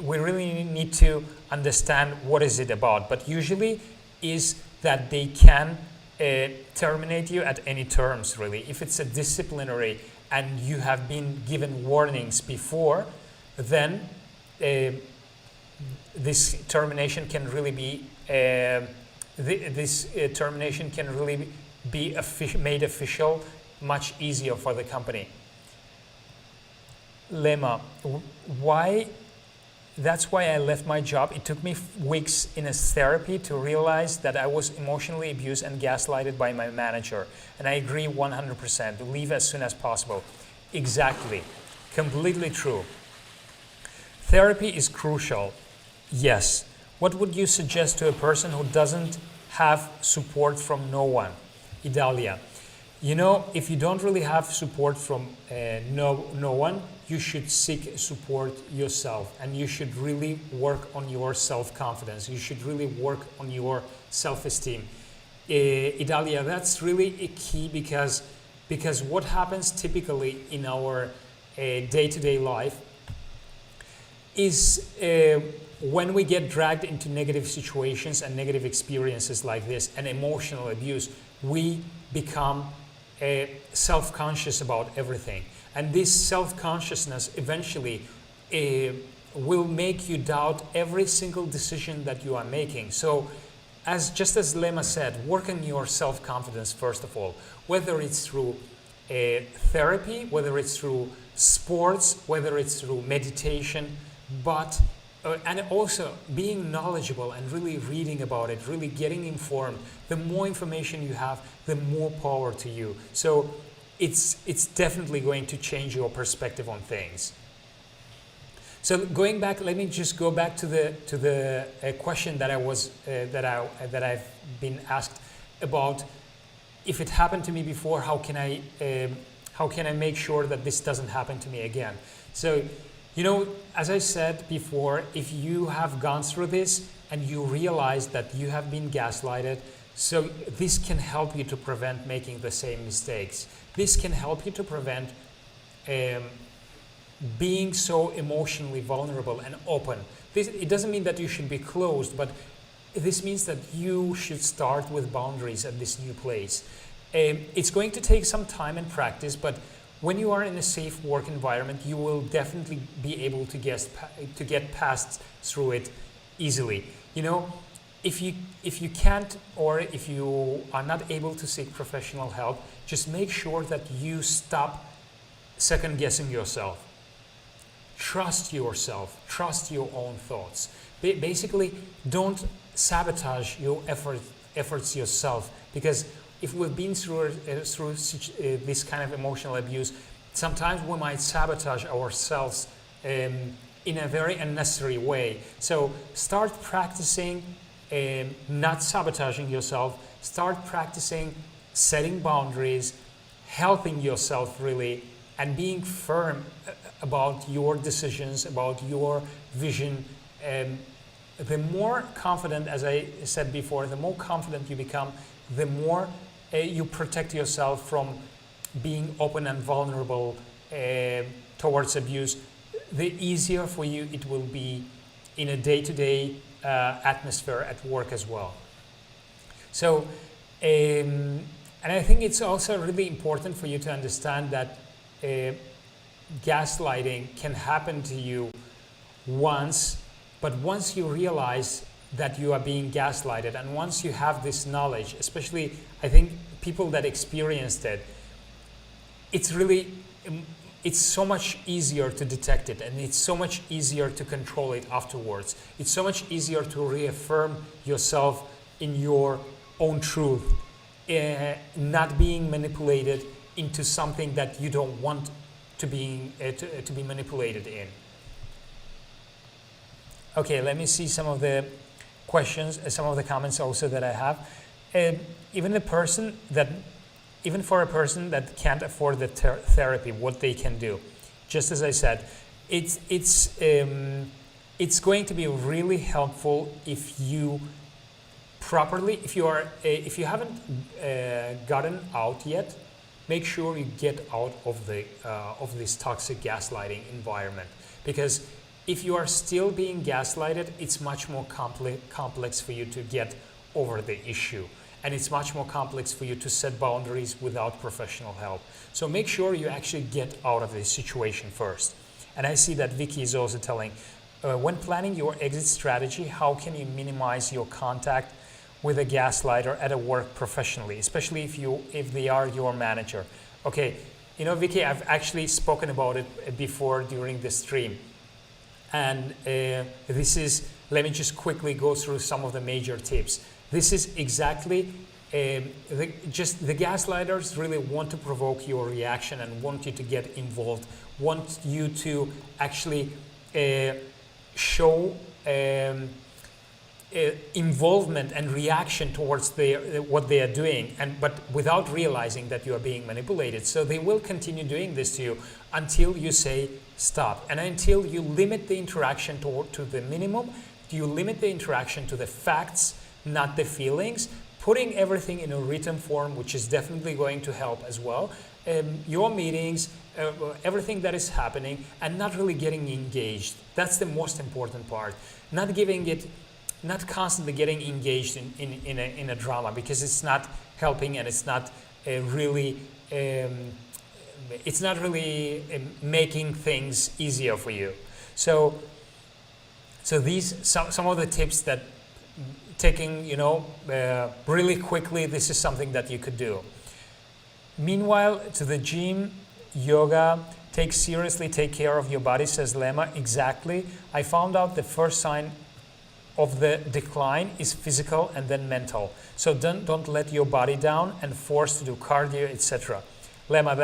We really need to understand what is it about, but usually is that they can terminate you at any terms, really. If it's a disciplinary and you have been given warnings before, then this termination can really be termination can really be made official much easier for the company. Lemma, that's why I left my job. It took me weeks in a therapy to realize that I was emotionally abused and gaslighted by my manager. And I agree 100%, to leave as soon as possible. Exactly. Completely true. Therapy is crucial. Yes. What would you suggest to a person who doesn't have support from no one? Idalia. You know, if you don't really have support from no one, you should seek support yourself, and you should really work on your self-confidence. You should really work on your self-esteem. Idalia, that's really a key, because what happens typically in our day-to-day life is when we get dragged into negative situations and negative experiences like this and emotional abuse, we become self-conscious about everything. And this self-consciousness eventually will make you doubt every single decision that you are making. So just as Lemma said, work on your self-confidence first of all, whether it's through therapy, whether it's through sports, whether it's through meditation, but and also being knowledgeable and really reading about it, really getting informed. The more information you have, the more power to you. So it's definitely going to change your perspective on things. So going back, let me just go back to the question that I've been asked about. If it happened to me before, how can I make sure that this doesn't happen to me again? So, you know, as I said before, if you have gone through this and you realize that you have been gaslighted, so this can help you to prevent making the same mistakes. This can help you to prevent being so emotionally vulnerable and open. It doesn't mean that you should be closed, but this means that you should start with boundaries at this new place. It's going to take some time and practice, but when you are in a safe work environment, you will definitely be able to get past through it easily. You know, if you can't, or if you are not able to seek professional help, just make sure that you stop second guessing yourself. Trust yourself, trust your own thoughts. Basically, don't sabotage your efforts yourself, because if we've been through this kind of emotional abuse, sometimes we might sabotage ourselves in a very unnecessary way. So start practicing not sabotaging yourself. Start practicing setting boundaries, helping yourself really, and being firm about your decisions, about your vision. The more confident, as I said before, the more confident you become, the more you protect yourself from being open and vulnerable towards abuse, the easier for you it will be in a day-to-day atmosphere at work as well. So, and I think it's also really important for you to understand that gaslighting can happen to you once, but once you realize that you are being gaslighted, and once you have this knowledge, especially I think people that experienced it, it's so much easier to detect it, and it's so much easier to control it afterwards. It's so much easier to reaffirm yourself in your own truth, not being manipulated into something that you don't want to be manipulated in. Okay, let me see some of the questions, some of the comments also that I have. Even for a person that can't afford the therapy, what they can do. Just as I said, it's going to be really helpful if you properly, if you haven't gotten out yet, make sure you get out of this toxic gaslighting environment. Because if you are still being gaslighted, it's much more complex for you to get over the issue. And it's much more complex for you to set boundaries without professional help. So make sure you actually get out of this situation first. And I see that Vicky is also telling, when planning your exit strategy, how can you minimize your contact with a gaslighter at a work professionally, especially if they are your manager? Okay, you know, Vicky, I've actually spoken about it before during the stream. And let me just quickly go through some of the major tips. This is exactly, the gaslighters really want to provoke your reaction and want you to get involved, want you to actually show involvement and reaction towards what they are doing, but without realizing that you are being manipulated. So they will continue doing this to you until you say stop, and until you limit the interaction to the minimum. You limit the interaction to the facts, not the feelings, putting everything in a written form, which is definitely going to help as well. Your meetings, everything that is happening, and not really getting engaged. That's the most important part. Not constantly getting engaged in a drama, because it's not helping, and it's not really making things easier for you. So these some of the tips that taking, really quickly, this is something that you could do. Meanwhile, to the gym, yoga, take care of your body, says Lema. Exactly. I found out the first sign of the decline is physical and then mental. So don't let your body down and force to do cardio, etc. Lema,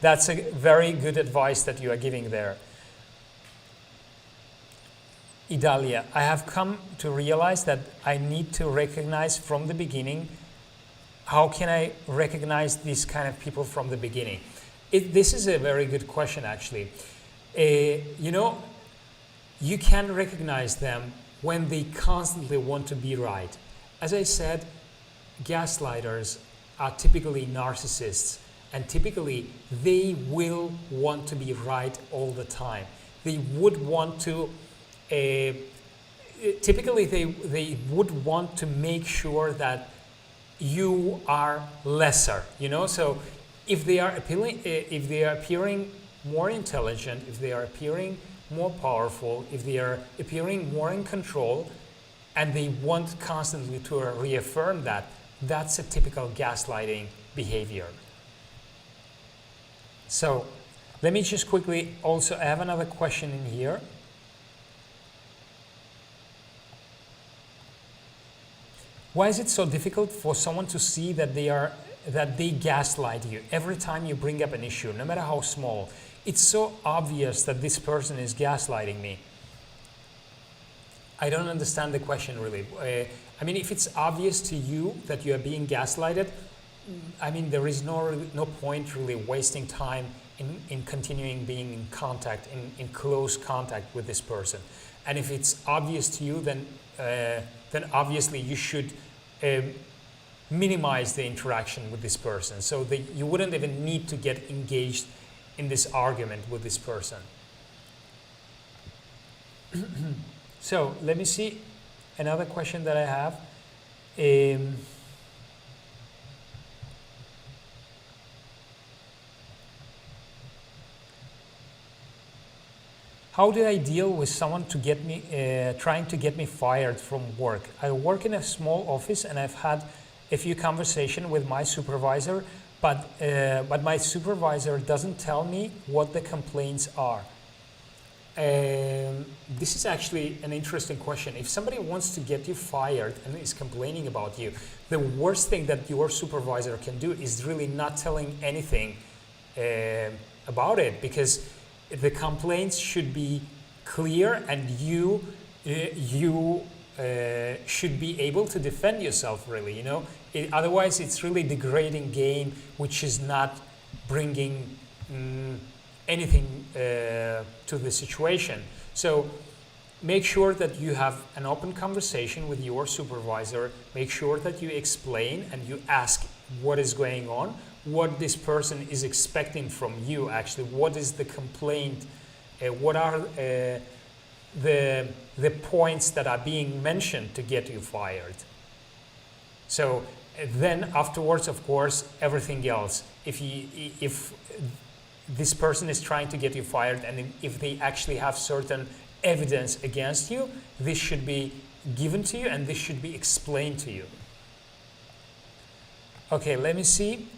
that's a very good advice that you are giving there. Idalia, I have come to realize that I need to recognize from the beginning. How can I recognize these kind of people from the beginning? This is a very good question, actually. You can recognize them when they constantly want to be right. As I said, gaslighters are typically narcissists, and typically they will want to be right all the time. They would want to typically they would want to make sure that you are lesser, so if they are appearing more intelligent, if they are appearing more powerful, if they are appearing more in control, and they want constantly to reaffirm that, that's a typical gaslighting behavior. So let me just quickly also, I have another question in here. Why is it so difficult for someone to see that they gaslight you every time you bring up an issue, no matter how small? It's so obvious that this person is gaslighting me. I don't understand the question really. I mean, if it's obvious to you that you are being gaslighted, I mean, there is no point really wasting time in continuing being in contact, in close contact with this person. And if it's obvious to you, then obviously you should minimize the interaction with this person, so that you wouldn't even need to get engaged in this argument with this person. So let me see another question that I have. How did I deal with someone to get me, trying to get me fired from work? I work in a small office and I've had a few conversations with my supervisor, but my supervisor doesn't tell me what the complaints are. This is actually an interesting question. If somebody wants to get you fired and is complaining about you, the worst thing that your supervisor can do is really not telling anything about it, because the complaints should be clear and you should be able to defend yourself, really, you know. Otherwise, it's really degrading game, which is not bringing anything to the situation. So make sure that you have an open conversation with your supervisor. Make sure that you explain and you ask what is going on, what this person is expecting from you, actually. What is the complaint? What are the points that are being mentioned to get you fired? So then afterwards, of course, everything else. If this person is trying to get you fired and if they actually have certain evidence against you, this should be given to you and this should be explained to you. Okay, let me see.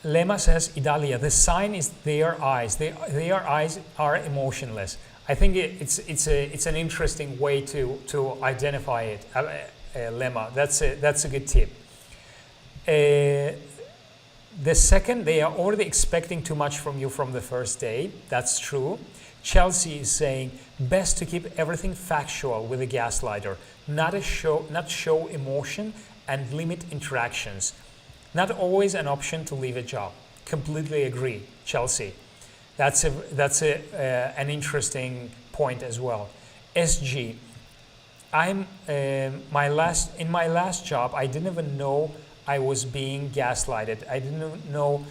Lema says, Idalia, the sign is their eyes. Their eyes are emotionless. I think it's an interesting way to identify it, Lema. That's a good tip. The second, they are already expecting too much from you from the first day. That's true. Chelsea is saying, best to keep everything factual with a gaslighter, not show emotion and limit interactions. Not always an option to leave a job. Completely agree, Chelsea. That's an interesting point as well. SG, in my last job, I didn't even know I was being gaslighted. I didn't know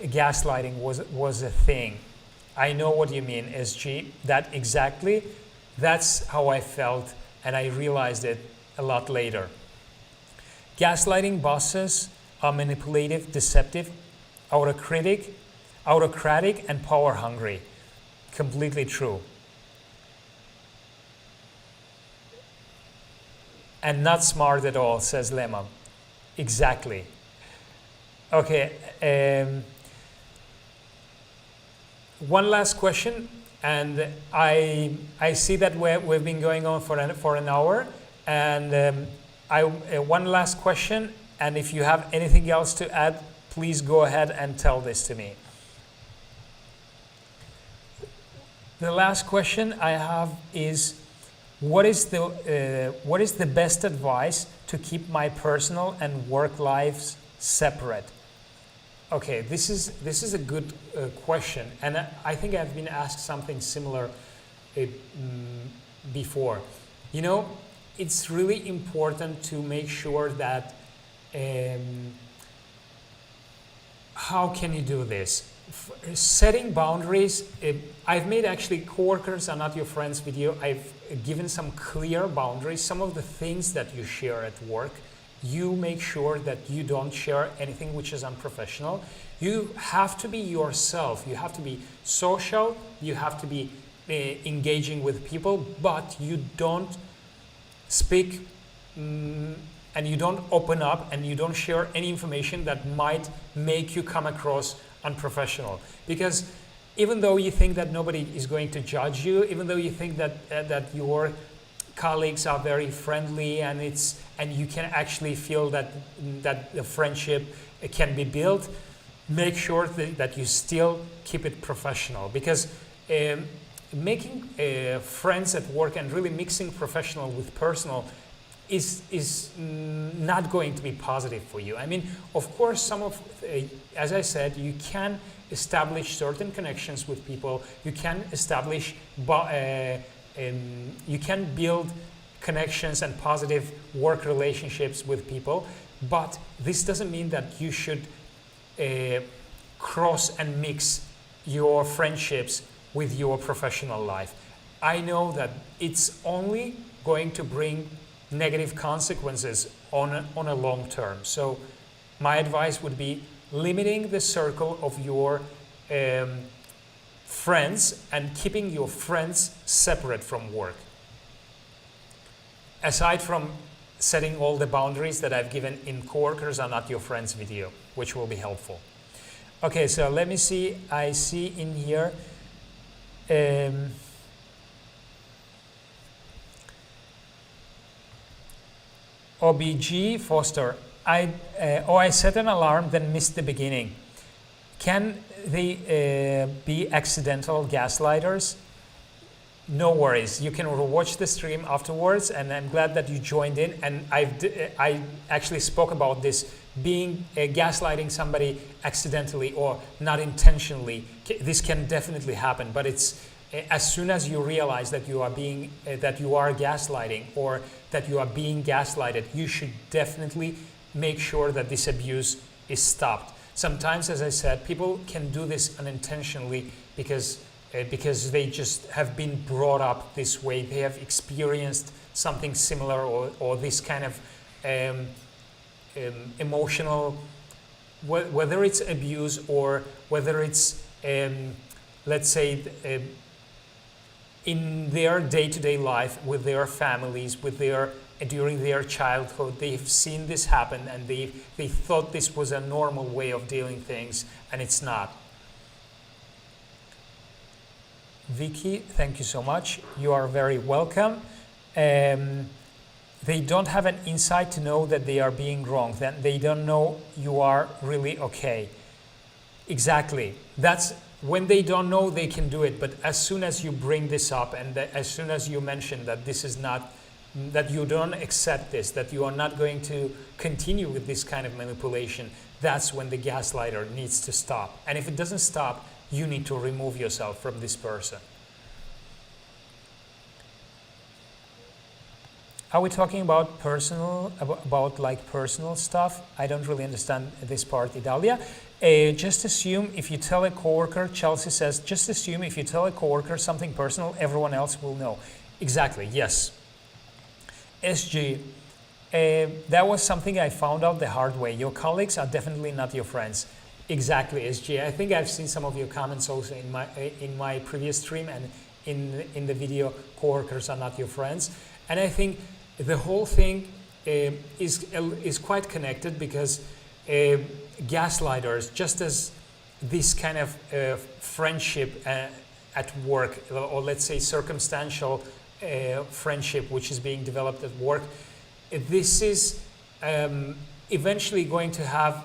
gaslighting was a thing. I know what you mean, SG. That's how I felt, and I realized it a lot later. Gaslighting bosses are manipulative, deceptive, autocratic, and power hungry. Completely true. And not smart at all, says Lema. Exactly. Okay. One last question, and I see that we've been going on for an hour, and one last question, and if you have anything else to add, please go ahead and tell this to me. The last question I have is, what is the best advice to keep my personal and work lives separate? Okay, this is a good question, and I think I've been asked something similar before. You know, it's really important to make sure that how can you do this? Setting boundaries. I've made actually coworkers are not your friends video. I've given some clear boundaries. Some of the things that you share at work, you make sure that you don't share anything which is unprofessional. You have to be yourself. You have to be social. You have to be engaging with people, but you don't speak and you don't open up and you don't share any information that might make you come across unprofessional. Because even though you think that nobody is going to judge you, even though you think that your colleagues are very friendly and you can actually feel that the friendship can be built, make sure that you still keep it professional. Because making friends at work and really mixing professional with personal is not going to be positive for you. I mean, of course, as I said, you can establish certain connections with people. You can establish, you can build connections and positive work relationships with people, but this doesn't mean that you should cross and mix your friendships with your professional life. I know that it's only going to bring negative consequences on a long term. So my advice would be limiting the circle of your friends and keeping your friends separate from work. Aside from setting all the boundaries that I've given in coworkers are not your friends video, which will be helpful. Okay, so let me see. I see in here OBG Foster. I set an alarm, then missed the beginning. Can they be accidental gaslighters? No worries. You can watch the stream afterwards, and I'm glad that you joined in. And I actually spoke about this being gaslighting somebody accidentally or not intentionally. This can definitely happen, but it's as soon as you realize that you are gaslighting or that you are being gaslighted, you should definitely make sure that this abuse is stopped. Sometimes, as I said, people can do this unintentionally because they just have been brought up this way. They have experienced something similar or this kind of emotional, whether it's abuse or whether it's, let's say, in their day-to-day life with their families, during their childhood, they've seen this happen and they thought this was a normal way of doing things, and it's not. Vicky, thank you so much. You are very welcome. They don't have an insight to know that they are being wrong. That they don't know you are really okay. Exactly. That's when they don't know they can do it. But as soon as you bring this up and as soon as you mention that this is not, that you don't accept this, that you are not going to continue with this kind of manipulation, that's when the gaslighter needs to stop. And if it doesn't stop, you need to remove yourself from this person. Are we talking about personal, about like personal stuff? I don't really understand this part, Idalia. Just assume if you tell a coworker, Chelsea says, just assume if you tell a coworker something personal, everyone else will know. Exactly, yes. SG, that was something I found out the hard way. Your colleagues are definitely not your friends. Exactly, SG. I think I've seen some of your comments also in my previous stream and in the video, coworkers are not your friends. And I think the whole thing is quite connected because gaslighters, just as this kind of friendship at work, or let's say circumstantial friendship which is being developed at work, this is eventually going to have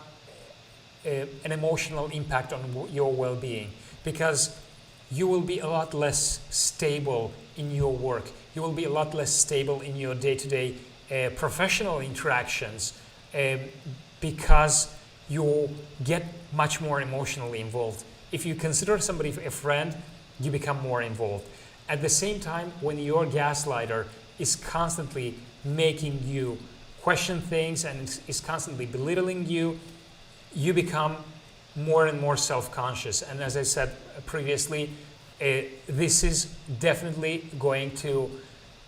an emotional impact on your well-being, because you will be a lot less stable in your work. You will be a lot less stable in your day-to-day professional interactions because you get much more emotionally involved. If you consider somebody a friend, you become more involved. At the same time, when your gaslighter is constantly making you question things and is constantly belittling you, you become more and more self-conscious. And as I said previously, this is definitely going to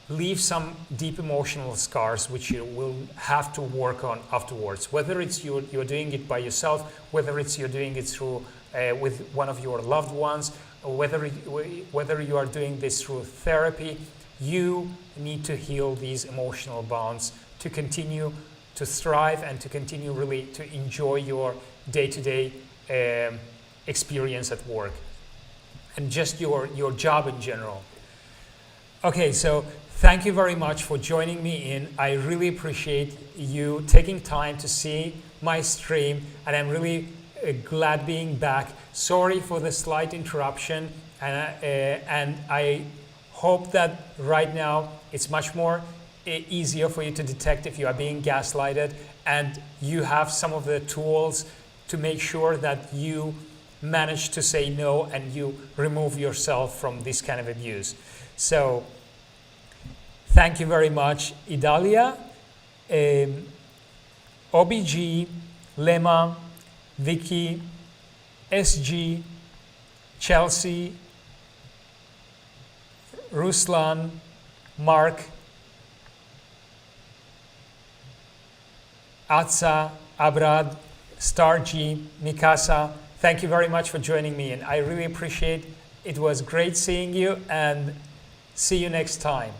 leave some deep emotional scars which you will have to work on afterwards. Whether it's you're doing it by yourself, whether it's you're doing it through with one of your loved ones, or whether you are doing this through therapy, you need to heal these emotional bonds to continue to thrive and to continue really to enjoy your day-to-day experience at work and just your job in general. Okay, so thank you very much for joining me in. I really appreciate you taking time to see my stream, and I'm really glad being back. Sorry for the slight interruption. And I hope that right now it's much more easier for you to detect if you are being gaslighted, and you have some of the tools to make sure that you manage to say no and you remove yourself from this kind of abuse. So thank you very much, Idalia, OBG, Lema, Vicky, SG, Chelsea, Ruslan, Mark, Atsa, Abrad, Starji, Mikasa. Thank you very much for joining me, and I really appreciate it. It was great seeing you, and see you next time.